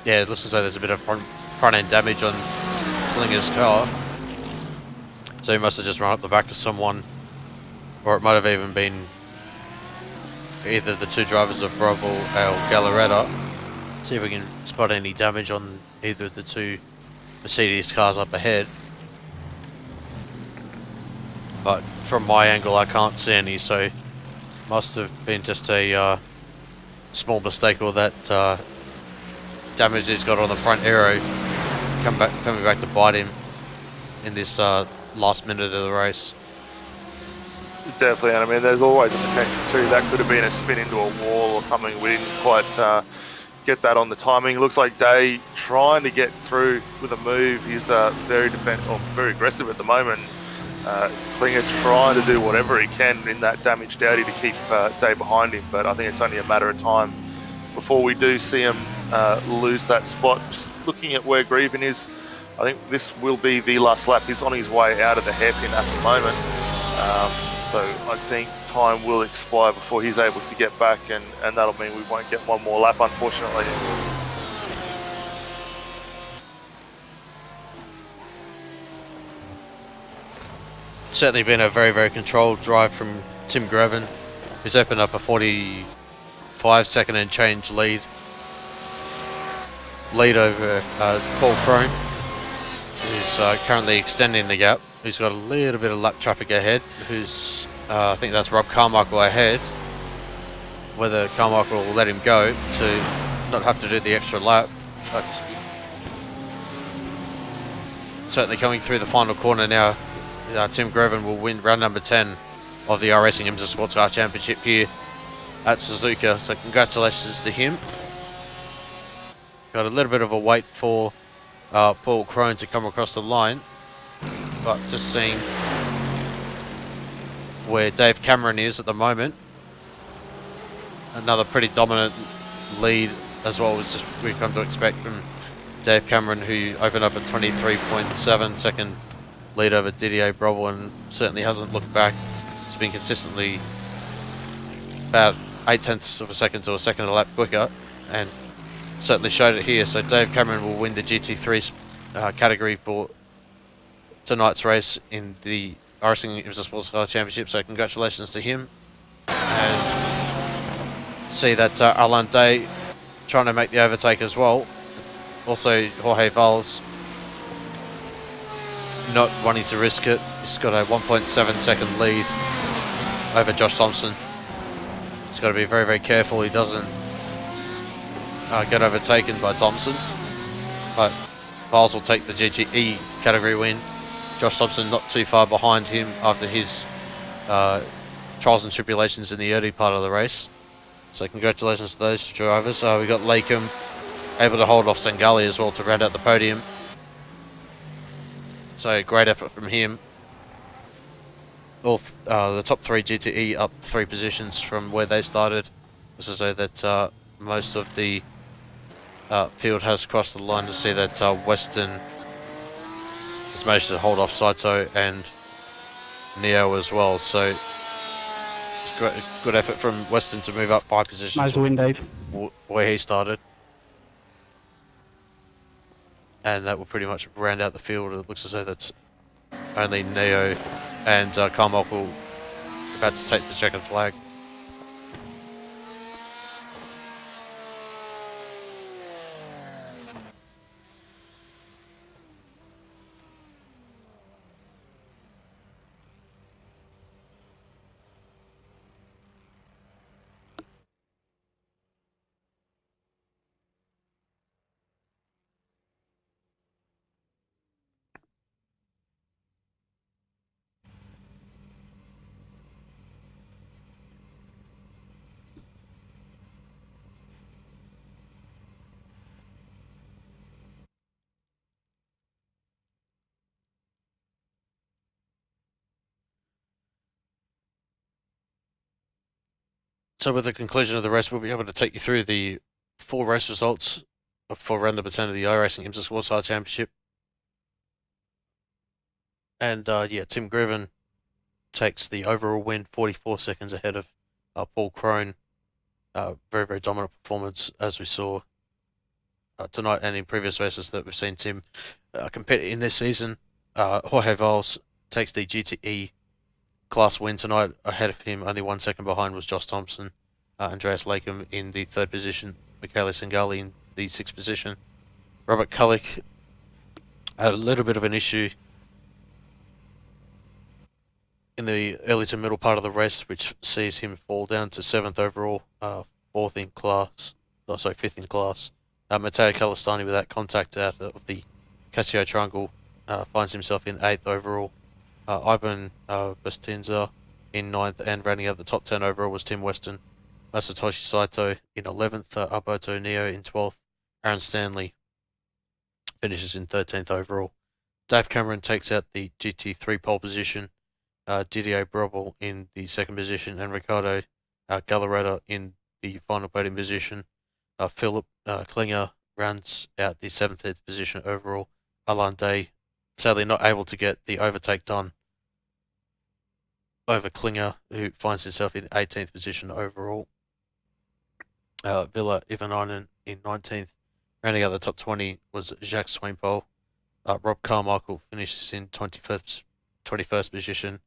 Yeah, it looks as though there's a bit of front end damage on Klinger's car, so he must have just run up the back of someone, or it might have even been either the two drivers of Brobel or Gallaretta. See if we can spot any damage on either of the two Mercedes cars up ahead. But from my angle I can't see any, so must have been just a small mistake, or that damage he's got on the front aero coming back to bite him in this last minute of the race. Definitely, and I mean, there's always a potential too. That could have been a spin into a wall or something. We didn't quite get that on the timing. Looks like Day trying to get through with a move. He's very aggressive at the moment. Klinger trying to do whatever he can in that damaged Audi to keep Day behind him, but I think it's only a matter of time before we do see him lose that spot. Just looking at where Grieven is, I think this will be the last lap. He's on his way out of the hairpin at the moment. So I think time will expire before he's able to get back, and that'll mean we won't get one more lap, unfortunately. Certainly been a very, very controlled drive from Tim Greven, who's opened up a 45-second and change lead over Paul Crone, who's currently extending the gap, who's got a little bit of lap traffic ahead, who's I think that's Rob Carmichael ahead. Whether Carmichael will let him go to not have to do the extra lap, but certainly coming through the final corner now, Tim Greven will win round number 10 of the iRacing IMSA Sportscar Championship here at Suzuka, so congratulations to him. Got a little bit of a wait for Paul Crone to come across the line, but just seeing where Dave Cameron is at the moment. Another pretty dominant lead as well as we've come to expect from Dave Cameron, who opened up a 23.7 second lead over Didier Brobel and certainly hasn't looked back. It's been consistently about 0.8 of a second to a second a lap quicker, and certainly showed it here. So Dave Cameron will win the GT3 category for tonight's race in the iRacing IMSA Sportscar Championship, so congratulations to him. And see that Alan Day trying to make the overtake as well. Also, Jorge Valls not wanting to risk it. He's got a 1.7 second lead over Josh Thompson. He's got to be very, very careful he doesn't get overtaken by Thompson. But Valls will take the GTE category win. Josh Thompson not too far behind him after his trials and tribulations in the early part of the race. So congratulations to those drivers. We got Lakem able to hold off Sangali as well to round out the podium. So great effort from him. All the top 3 GTE up 3 positions from where they started. This is so that most of the field has crossed the line to see that Western has managed to hold off Saito and Neo as well. So it's great, good effort from Western to move up 5 positions. Nice win, Dave. Where he started. And that will pretty much round out the field. It looks as though that's only Neo and Carmichael about to take the checkered flag. So with the conclusion of the race, we'll be able to take you through the 4 race results for round number 10 of the iRacing IMSA Sportscar Championship. And yeah, Tim Griven takes the overall win, 44 seconds ahead of Paul Crone. Very, very dominant performance as we saw tonight and in previous races that we've seen Tim compete in this season. Jorge Valls takes the GTE class win tonight. Ahead of him, only 1 second behind, was Josh Thompson. Andreas Lakem in the 3rd position. Michele Sangali in the 6th position. Robert Kulik had a little bit of an issue in the early to middle part of the race, which sees him fall down to 7th overall, 5th in class. Matteo Calistani, without contact out of the Casio Triangle, finds himself in 8th overall. Ivan Bestinza in 9th, and rounding out the top 10 overall was Tim Weston. Masatoshi Saito in 11th, Alberto Neo in 12th, Aaron Stanley finishes in 13th overall. Dave Cameron takes out the GT3 pole position, Didier Brobel in the 2nd position, and Ricardo Gallaretta in the final podium position. Philip Klinger rounds out the 17th position overall. Alan Day sadly not able to get the overtake done over Klinger, who finds himself in 18th position overall. Villa Ivanainen in 19th. Rounding out the top 20 was Jacques Swainpole. Rob Carmichael finishes in 21st position.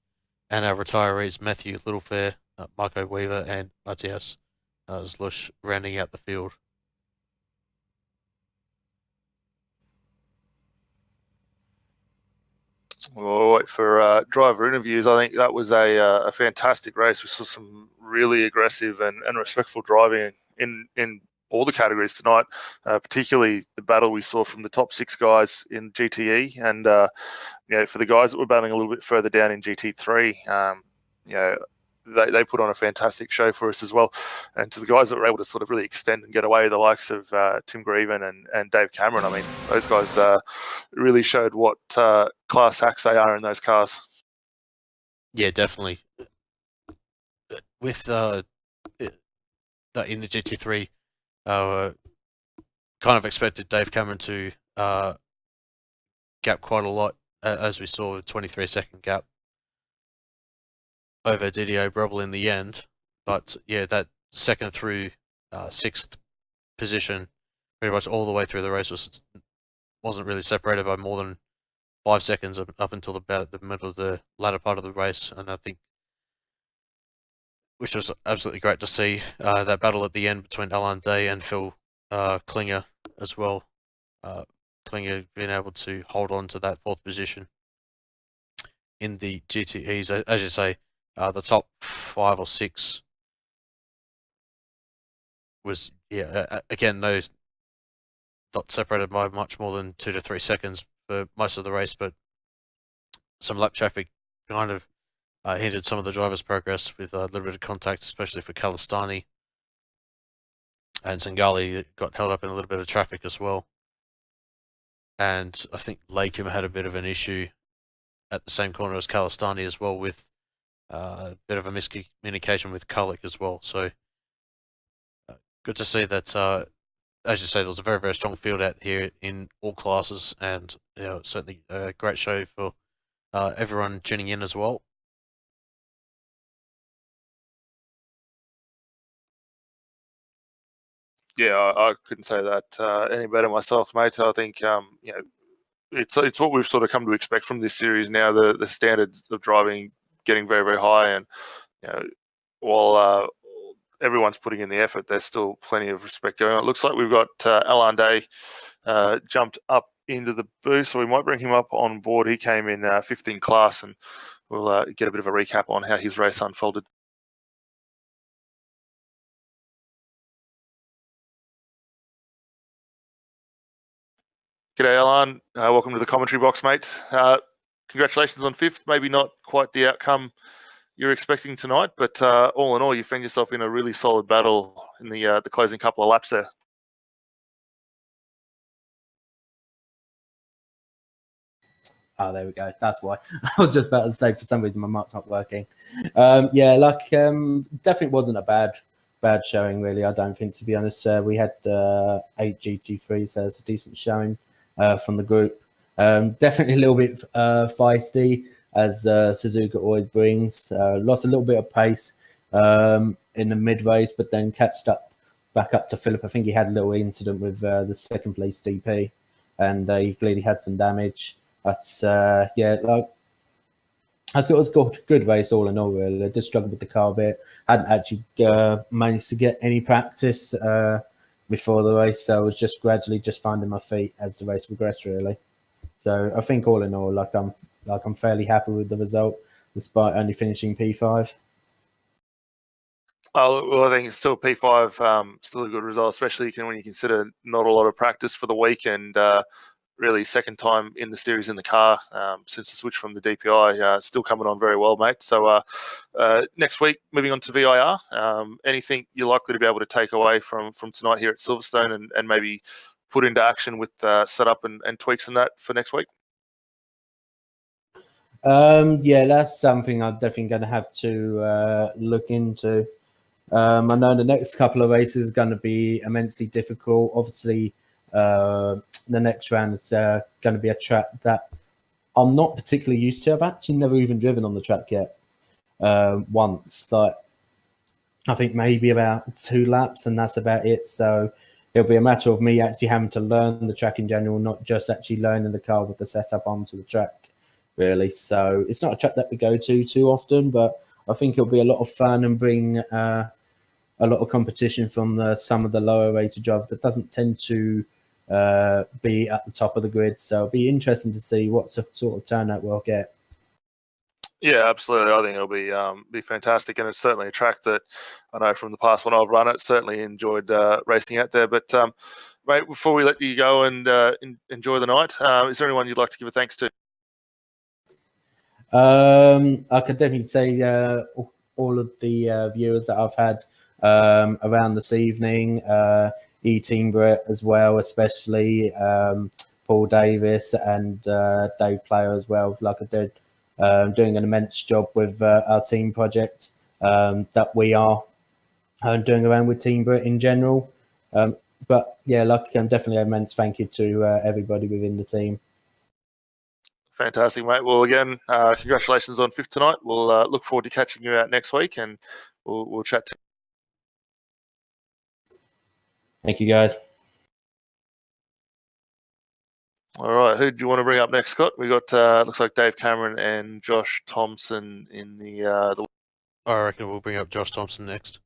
And our retirees, Matthew Littlefair, Marco Weaver, and Matthias Zlush rounding out the field. We'll wait for driver interviews. I think that was a fantastic race. We saw some really aggressive and respectful driving in all the categories tonight, particularly the battle we saw from the top 6 guys in GTE, and for the guys that were battling a little bit further down in GT3, they put on a fantastic show for us as well. And to the guys that were able to sort of really extend and get away, the likes of Tim Greven and Dave Cameron, I mean, those guys really showed what class acts they are in those cars. Yeah, definitely. With in the GT3, kind of expected Dave Cameron to gap quite a lot, as we saw a 23-second gap over Didier Brobel in the end. But yeah, that 2nd through 6th position, pretty much all the way through the race, wasn't really separated by more than 5 seconds up until about the middle of the latter part of the race. And I think, which was absolutely great to see, that battle at the end between Alan Day and Phil Klinger as well. Klinger being able to hold on to that fourth position in the GTEs. As you say, the top 5 or 6 was, again, those not separated by much more than 2 to 3 seconds for most of the race, but some lap traffic kind of hindered some of the drivers' progress with a little bit of contact, especially for Kalistani. And Sangali got held up in a little bit of traffic as well. And I think Lakem had a bit of an issue at the same corner as Kalistani as well, with a bit of a miscommunication with Kulik as well. So good to see that, as you say, there was a very, very strong field out here in all classes, and certainly a great show for everyone tuning in as well. Yeah, I couldn't say that any better myself, mate. I think it's what we've sort of come to expect from this series now. The standards of driving getting very, very high, and while everyone's putting in the effort, there's still plenty of respect going on. It looks like we've got Alan Day jumped up into the booth, so we might bring him up on board. He came in 15 class, and we'll get a bit of a recap on how his race unfolded. G'day, Alan. Welcome to the commentary box, mate. Congratulations on 5th. Maybe not quite the outcome you're expecting tonight, but all in all, you found yourself in a really solid battle in the closing couple of laps there. Oh, there we go. That's why. I was just about to say, for some reason, my mic's not working. Definitely wasn't a bad showing, really. I don't think, to be honest. We had 8 GT3s, so it's a decent showing from the group. Definitely a little bit feisty, as Suzuka always brings. Lost a little bit of pace in the mid-race, but then back up to Philip. I think he had a little incident with the second place DP, and he clearly had some damage. But it was good race all in all, really. I just struggled with the car a bit. Hadn't actually managed to get any practice before the race, so I was just gradually just finding my feet as the race progressed, really. So I think all in all, I'm fairly happy with the result, despite only finishing P5. Oh, well, I think it's still P5, still a good result, especially when you consider not a lot of practice for the week, and really second time in the series in the car since the switch from the DPI. Still coming on very well, mate. So next week, moving on to VIR. Anything you're likely to be able to take away from tonight here at Silverstone, and maybe put into action with setup and tweaks in that for next week? That's something I'm definitely going to have to look into. I know the next couple of races are going to be immensely difficult. Obviously, the next round is going to be a track that I'm not particularly used to. I've actually never even driven on the track yet. Once, I think maybe about 2 laps, and that's about it. So it'll be a matter of me actually having to learn the track in general, not just actually learning the car with the setup onto the track, really. So it's not a track that we go to too often, but I think it'll be a lot of fun and bring a lot of competition from some of the lower rated drivers that doesn't tend to be at the top of the grid. So it'll be interesting to see what sort of turnout we'll get. Yeah, absolutely. I think it'll be fantastic, and it's certainly a track that I know from the past when I've run it. Certainly enjoyed racing out there. But mate, before we let you go and enjoy the night, is there anyone you'd like to give a thanks to? I could definitely say all of the viewers that I've had around this evening, E-Team Brett as well, especially Paul Davis and Dave Player as well. Like I did, doing an immense job with our team project that we are doing around with Team Brett in general. But yeah, definitely an immense thank you to everybody within the team. Fantastic, mate. Well, again, congratulations on 5th tonight. We'll look forward to catching you out next week, and we'll chat to you. Thank you, guys. All right, who do you want to bring up next, Scott? We got looks like Dave Cameron and Josh Thompson in the. I reckon we'll bring up Josh Thompson next.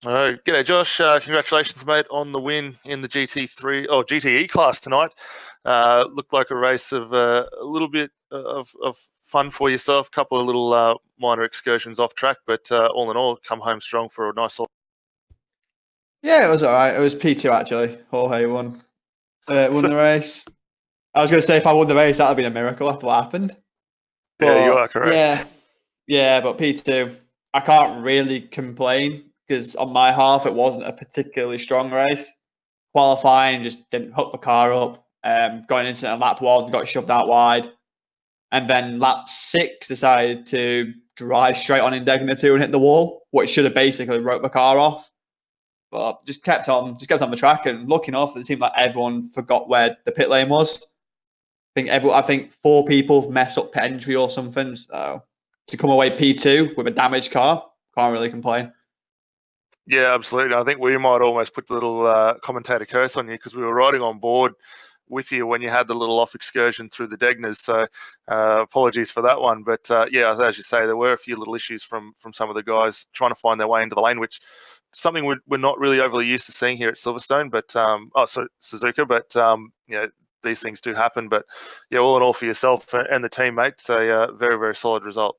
All right, g'day, Josh. Congratulations, mate, on the win in the GTE class tonight. Looked like a race of a little bit of fun for yourself. A couple of little minor excursions off track, but all in all, come home strong for a nice. Yeah, it was all right. It was P2 actually. Jorge won the race. I was going to say if I won the race, that'd have been a miracle after what happened. But, yeah, you are correct. Yeah, but P2, I can't really complain because on my half it wasn't a particularly strong race. Qualifying just didn't hook the car up. Going into lap 1, got shoved out wide, and then lap 6 decided to drive straight on in Degner 2 and hit the wall, which should have basically wrote the car off. But just kept on the track, and lucky enough, it seemed like everyone forgot where the pit lane was. I think 4 people messed up pit entry or something. So to come away P2 with a damaged car, can't really complain. Yeah, absolutely. I think we might almost put the little commentator curse on you because we were riding on board with you when you had the little off excursion through the Degners. So apologies for that one. But yeah, as you say, there were a few little issues from some of the guys trying to find their way into the lane, which something we're not really overly used to seeing here at Silverstone, but Suzuka. But you know, these things do happen. But yeah, all in all, for yourself and the teammates, a very, very solid result.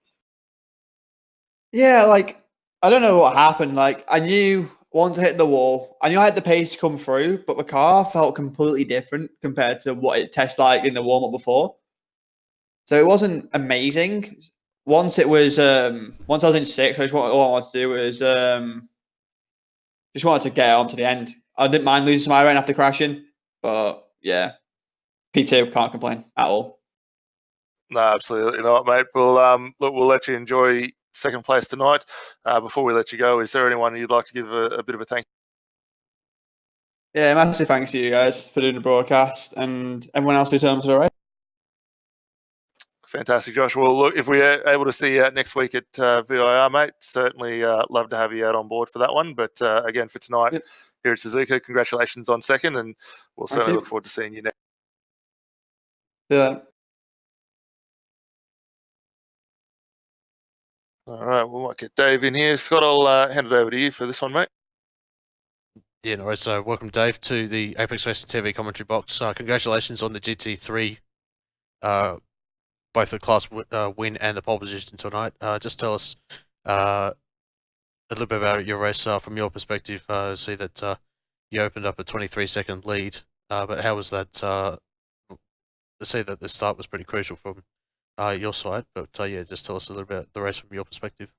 Yeah, like I don't know what happened. Like I knew once I hit the wall, I knew I had the pace to come through, but the car felt completely different compared to what it tested like in the warm up before. So it wasn't amazing. Once I was in 6th, all I wanted to do was just wanted to get on to the end. I didn't mind losing some iron after crashing, but yeah, P2 can't complain at all. No, absolutely not, mate. Look, we'll let you enjoy second place tonight. Before we let you go, is there anyone you'd like to give a bit of a thank you? Yeah, massive thanks to you guys for doing the broadcast and everyone else who turned up to the race. Fantastic, Josh. Well, look, if we're able to see you out next week at VIR, mate, certainly love to have you out on board for that one. But again, for tonight here at Suzuka, congratulations on second, and we'll certainly look forward to seeing you next. Yeah. All right, we might get Dave in here. Scott, I'll hand it over to you for this one, mate. Yeah, no worries. So welcome, Dave, to the ApexRacingTV commentary box. Congratulations on the GT3, both the class win and the pole position tonight. Just tell us a little bit about your race from your perspective. I see that you opened up a 23-second lead, but how was that? I see that the start was pretty crucial from your side, but yeah, just tell us a little bit about the race from your perspective.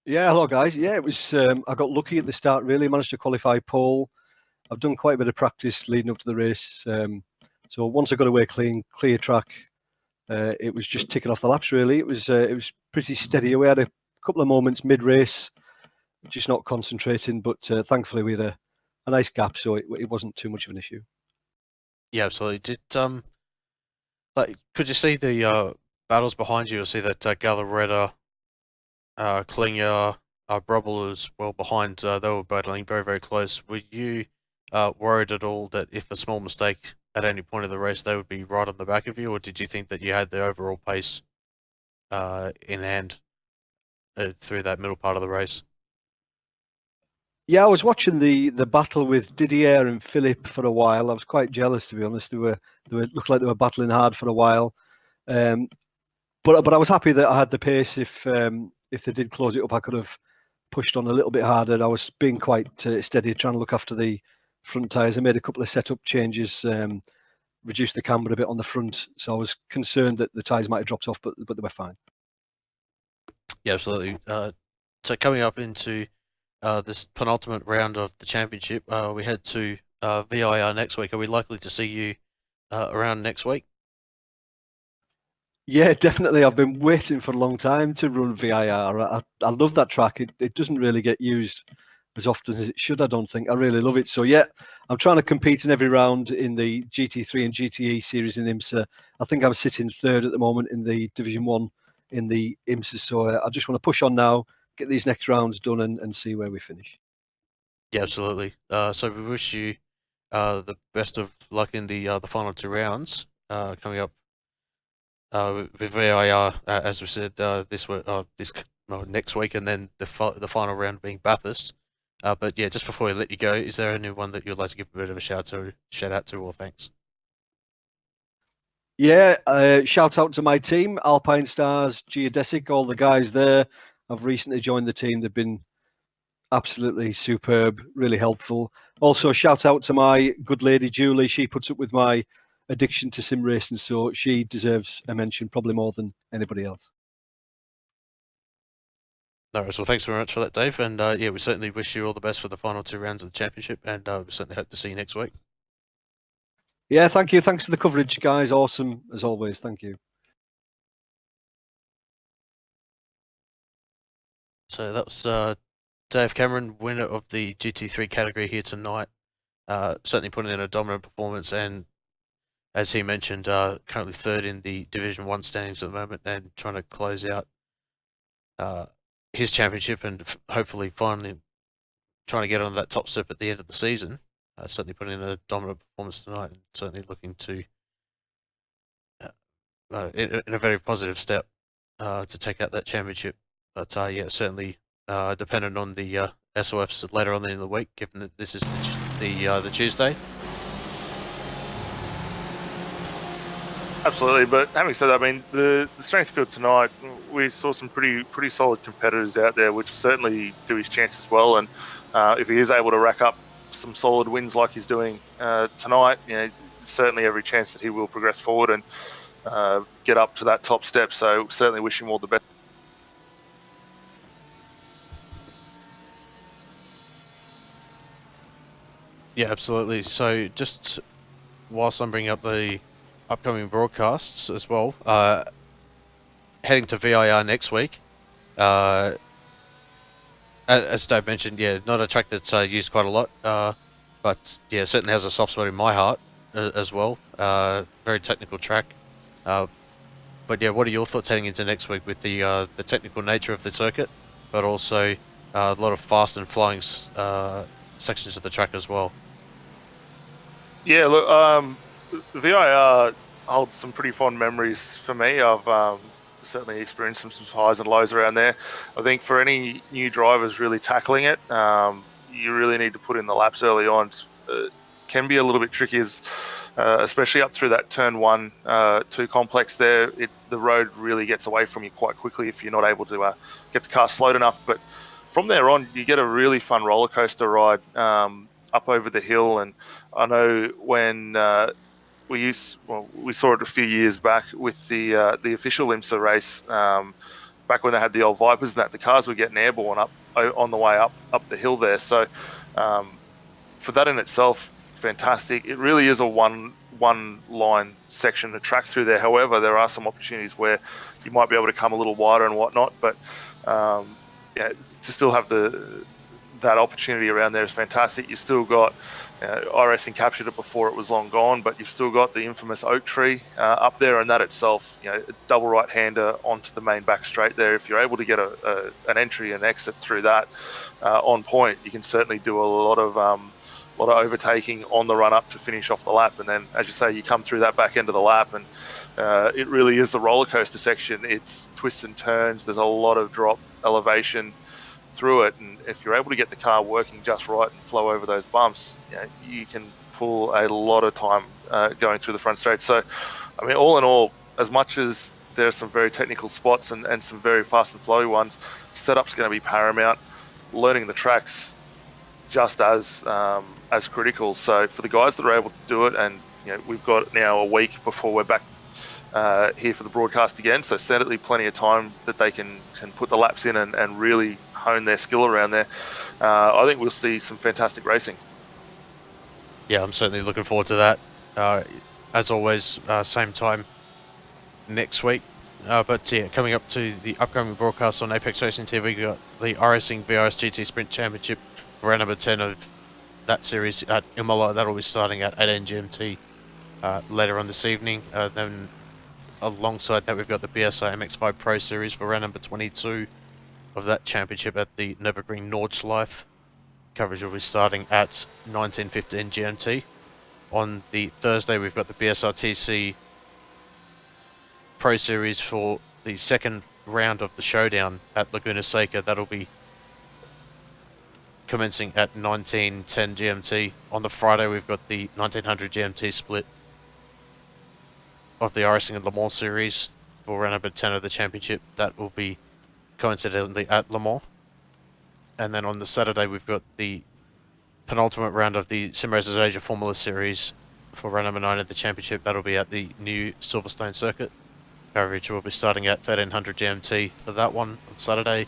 Yeah, hello guys. Yeah, it was. I got lucky at the start. Really managed to qualify pole. I've done quite a bit of practice leading up to the race. So once I got away clear track, it was just ticking off the laps. Really, it was pretty steady. We had a couple of moments mid-race, just not concentrating, but thankfully we had a nice gap, so it wasn't too much of an issue. Yeah, absolutely. Did could you see the battles behind you? You see that Galaretta, Klinger, Brubble as well behind. They were battling very, very close. Were you worried at all that if a small mistake at any point of the race, they would be right on the back of you, or did you think that you had the overall pace in hand through that middle part of the race? Yeah, I was watching the battle with Didier and Philip for a while. I was quite jealous, to be honest. They looked like they were battling hard for a while. But I was happy that I had the pace. If they did close it up, I could have pushed on a little bit harder. I was being quite steady, trying to look after the front tyres. I made a couple of setup changes, reduced the camber a bit on the front. So I was concerned that the tyres might have dropped off, but they were fine. Yeah, absolutely. So coming up into this penultimate round of the championship, we head to VIR next week. Are we likely to see you around next week? Yeah, definitely. I've been waiting for a long time to run VIR. I love that track. It doesn't really get used as often as it should, I don't think. I really love it. So yeah, I'm trying to compete in every round in the GT3 and GTE series in IMSA. I think I'm sitting third at the moment in the Division 1 in the IMSA. So I just want to push on now, get these next rounds done and see where we finish. Yeah, absolutely. So we wish you the best of luck in the final 2 rounds coming up with VIR, as we said, next week, and then the final round being Bathurst. But yeah, just before we let you go, is there anyone that you'd like to give a bit of a shout out to, or thanks? Yeah, shout out to my team, Alpine Stars, Geodesic, all the guys there. I've recently joined the team. They've been absolutely superb, really helpful. Also, shout out to my good lady Julie. She puts up with my addiction to sim racing, so she deserves a mention, probably more than anybody else. No worries. Well, thanks very much for that, Dave. And yeah, we certainly wish you all the best for the final 2 rounds of the championship, and we certainly hope to see you next week. Yeah, thank you. Thanks for the coverage, guys. Awesome as always. Thank you. So that was Dave Cameron, winner of the GT3 category here tonight. Certainly putting in a dominant performance, and as he mentioned, currently 3rd in the Division 1 standings at the moment, and trying to close out his championship and hopefully finally trying to get on that top step at the end of the season. Certainly putting in a dominant performance tonight, and certainly looking to in a very positive step to take out that championship. But yeah, certainly dependent on the SOFs later on in the week, given that this is the Tuesday. Absolutely, but having said that, I mean, the strength field tonight, we saw some pretty solid competitors out there, which certainly do his chances well. And if he is able to rack up some solid wins like he's doing tonight, you know, certainly every chance that he will progress forward and get up to that top step. So certainly wish him all the best. Yeah, absolutely. So just whilst I'm bringing up the upcoming broadcasts as well, heading to VIR next week. As Dave mentioned, yeah, not a track that's used quite a lot, but yeah, certainly has a soft spot in my heart as well. Very technical track. But yeah, what are your thoughts heading into next week with the technical nature of the circuit, but also a lot of fast and flying sections of the track as well? Yeah, look, VIR holds some pretty fond memories for me. I've certainly experienced some highs and lows around there. I think for any new drivers really tackling it, you really need to put in the laps early on. Can be a little bit tricky, especially up through that turn 1, 2 complex there. The road really gets away from you quite quickly if you're not able to get the car slowed enough. But from there on, you get a really fun roller coaster ride up over the hill. And I know when we saw it a few years back with the official IMSA race, back when they had the old Vipers and that, the cars were getting airborne up on the way up the hill there. So for that in itself, fantastic. It really is a one line section to track through there. However, there are some opportunities where you might be able to come a little wider and whatnot, but yeah, to still have that opportunity around there is fantastic. You still got iRacing captured it before it was long gone, but you've still got the infamous oak tree up there, and that itself, you know, a double right-hander onto the main back straight there. If you're able to get an entry and exit through that on point, you can certainly do a lot of overtaking on the run up to finish off the lap. And then, as you say, you come through that back end of the lap, and it really is the roller coaster section. It's twists and turns. There's a lot of drop elevation through it, and if you're able to get the car working just right and flow over those bumps, you know, you can pull a lot of time going through the front straight. So, I mean, all in all, as much as there are some very technical spots and some very fast and flowy ones, setup's going to be paramount. Learning the tracks just as critical. So for the guys that are able to do it, and you know, we've got now a week before we're back here for the broadcast again, so certainly plenty of time that they can put the laps in and really hone their skill around there. I think we'll see some fantastic racing. Yeah, I'm certainly looking forward to that. As always, same time next week. But yeah, coming up to the upcoming broadcast on ApexRacingTV, we've got the iRacing VRS GT Sprint Championship, round number 10 of that series at Imola. That'll be starting at 8 GMT later on this evening. Then alongside that, we've got the BSI MX5 Pro Series for round number 22 of that championship at the Nürburgring Nordschleife. Coverage will be starting at 19:15 GMT. On the Thursday, we've got the BSRTC Pro Series for the second round of the showdown at Laguna Seca. That'll be commencing at 19:10 GMT. On the Friday, we've got the 1900 GMT split of the iRacing and Le Mans series for round number 10 of the championship. That will be coincidentally at Le Mans. And then on the Saturday, we've got the penultimate round of the Sim Racers Asia Formula Series for round number 9 of the championship. That'll be at the new Silverstone circuit. Coverage will be starting at 1300 GMT for that one on Saturday.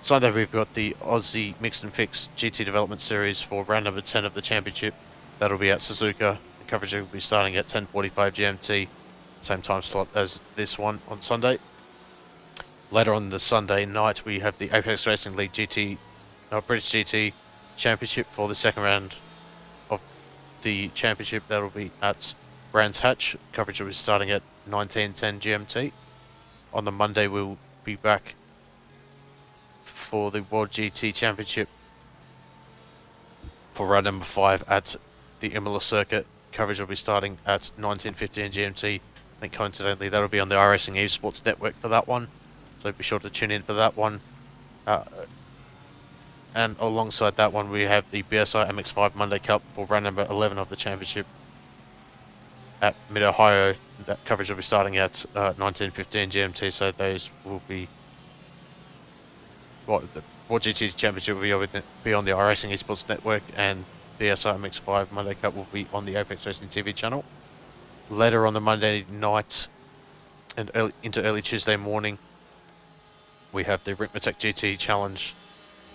Sunday, we've got the Aussie Mixed and Fixed GT Development Series for round number 10 of the championship. That'll be at Suzuka. The coverage will be starting at 10:45 GMT, same time slot as this one on Sunday. Later on the Sunday night, we have the Apex Racing League British GT Championship for the second round of the championship. That'll be at Brands Hatch. Coverage will be starting at 19:10 GMT. On the Monday, we'll be back for the World GT Championship for round number 5 at the Imola circuit. Coverage will be starting at 19:15 GMT. I think coincidentally that'll be on the iRacing Esports network for that one, so be sure to tune in for that one. And alongside that one, we have the BSI MX5 Monday Cup for round number 11 of the championship at Mid-Ohio. That coverage will be starting at 19:15 GMT, so those will be the World GT Championship will be on the iRacing Esports Network, and BSI MX5 Monday Cup will be on the ApexRacingTV channel. Later on the Monday night and into early Tuesday morning, we have the Ritmatech GT Challenge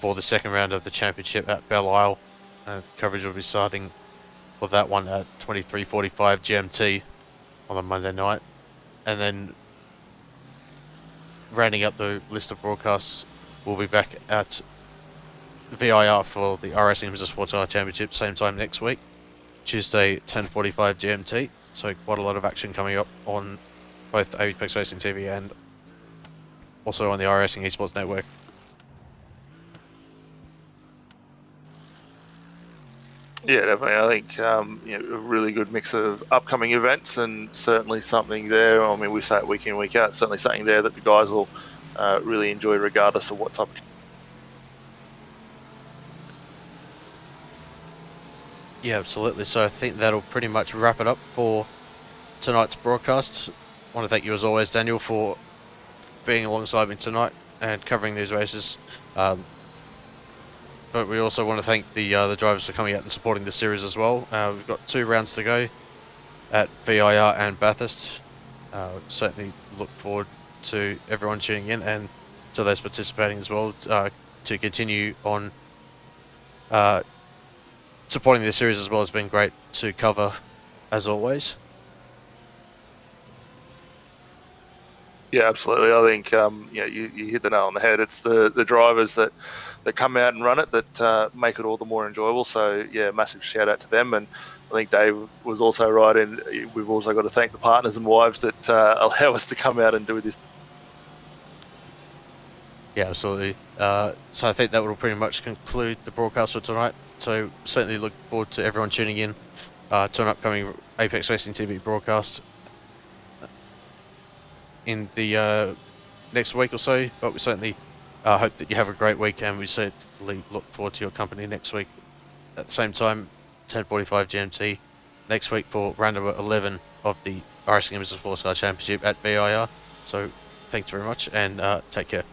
for the second round of the championship at Belle Isle. Coverage will be starting for that one at 23:45 GMT on the Monday night. And then rounding up the list of broadcasts, we'll be back at VIR for the iRacing IMSA Sportscar Championship same time next week, Tuesday 10:45 GMT. So quite a lot of action coming up on both Apex Racing TV and also on the iRacing Esports Network. Yeah, definitely. I think a really good mix of upcoming events, and certainly something there. I mean, we say it week in, week out. Certainly something there that the guys will really enjoy, regardless of what type of. Yeah, absolutely. So I think that'll pretty much wrap it up for tonight's broadcast. I want to thank you as always, Daniel, for being alongside me tonight and covering these races. But we also want to thank the drivers for coming out and supporting the series as well. We've got 2 rounds to go at VIR and Bathurst. Certainly look forward to everyone tuning in and to those participating as well to continue on supporting the series as well. Has been great to cover as always. Yeah, absolutely. I think you hit the nail on the head. It's the drivers that come out and run it that make it all the more enjoyable. So yeah, massive shout out to them. And I think Dave was also right in. We've also got to thank the partners and wives that allow us to come out and do this. Yeah, absolutely. So I think that will pretty much conclude the broadcast for tonight. So certainly look forward to everyone tuning in to an upcoming Apex Racing TV broadcast in the next week or so. But we certainly hope that you have a great week, and we certainly look forward to your company next week at the same time, 10:45 GMT next week for round number 11 of the iRacing IMSA Sportscar Championship at VIR. So thanks very much, and take care.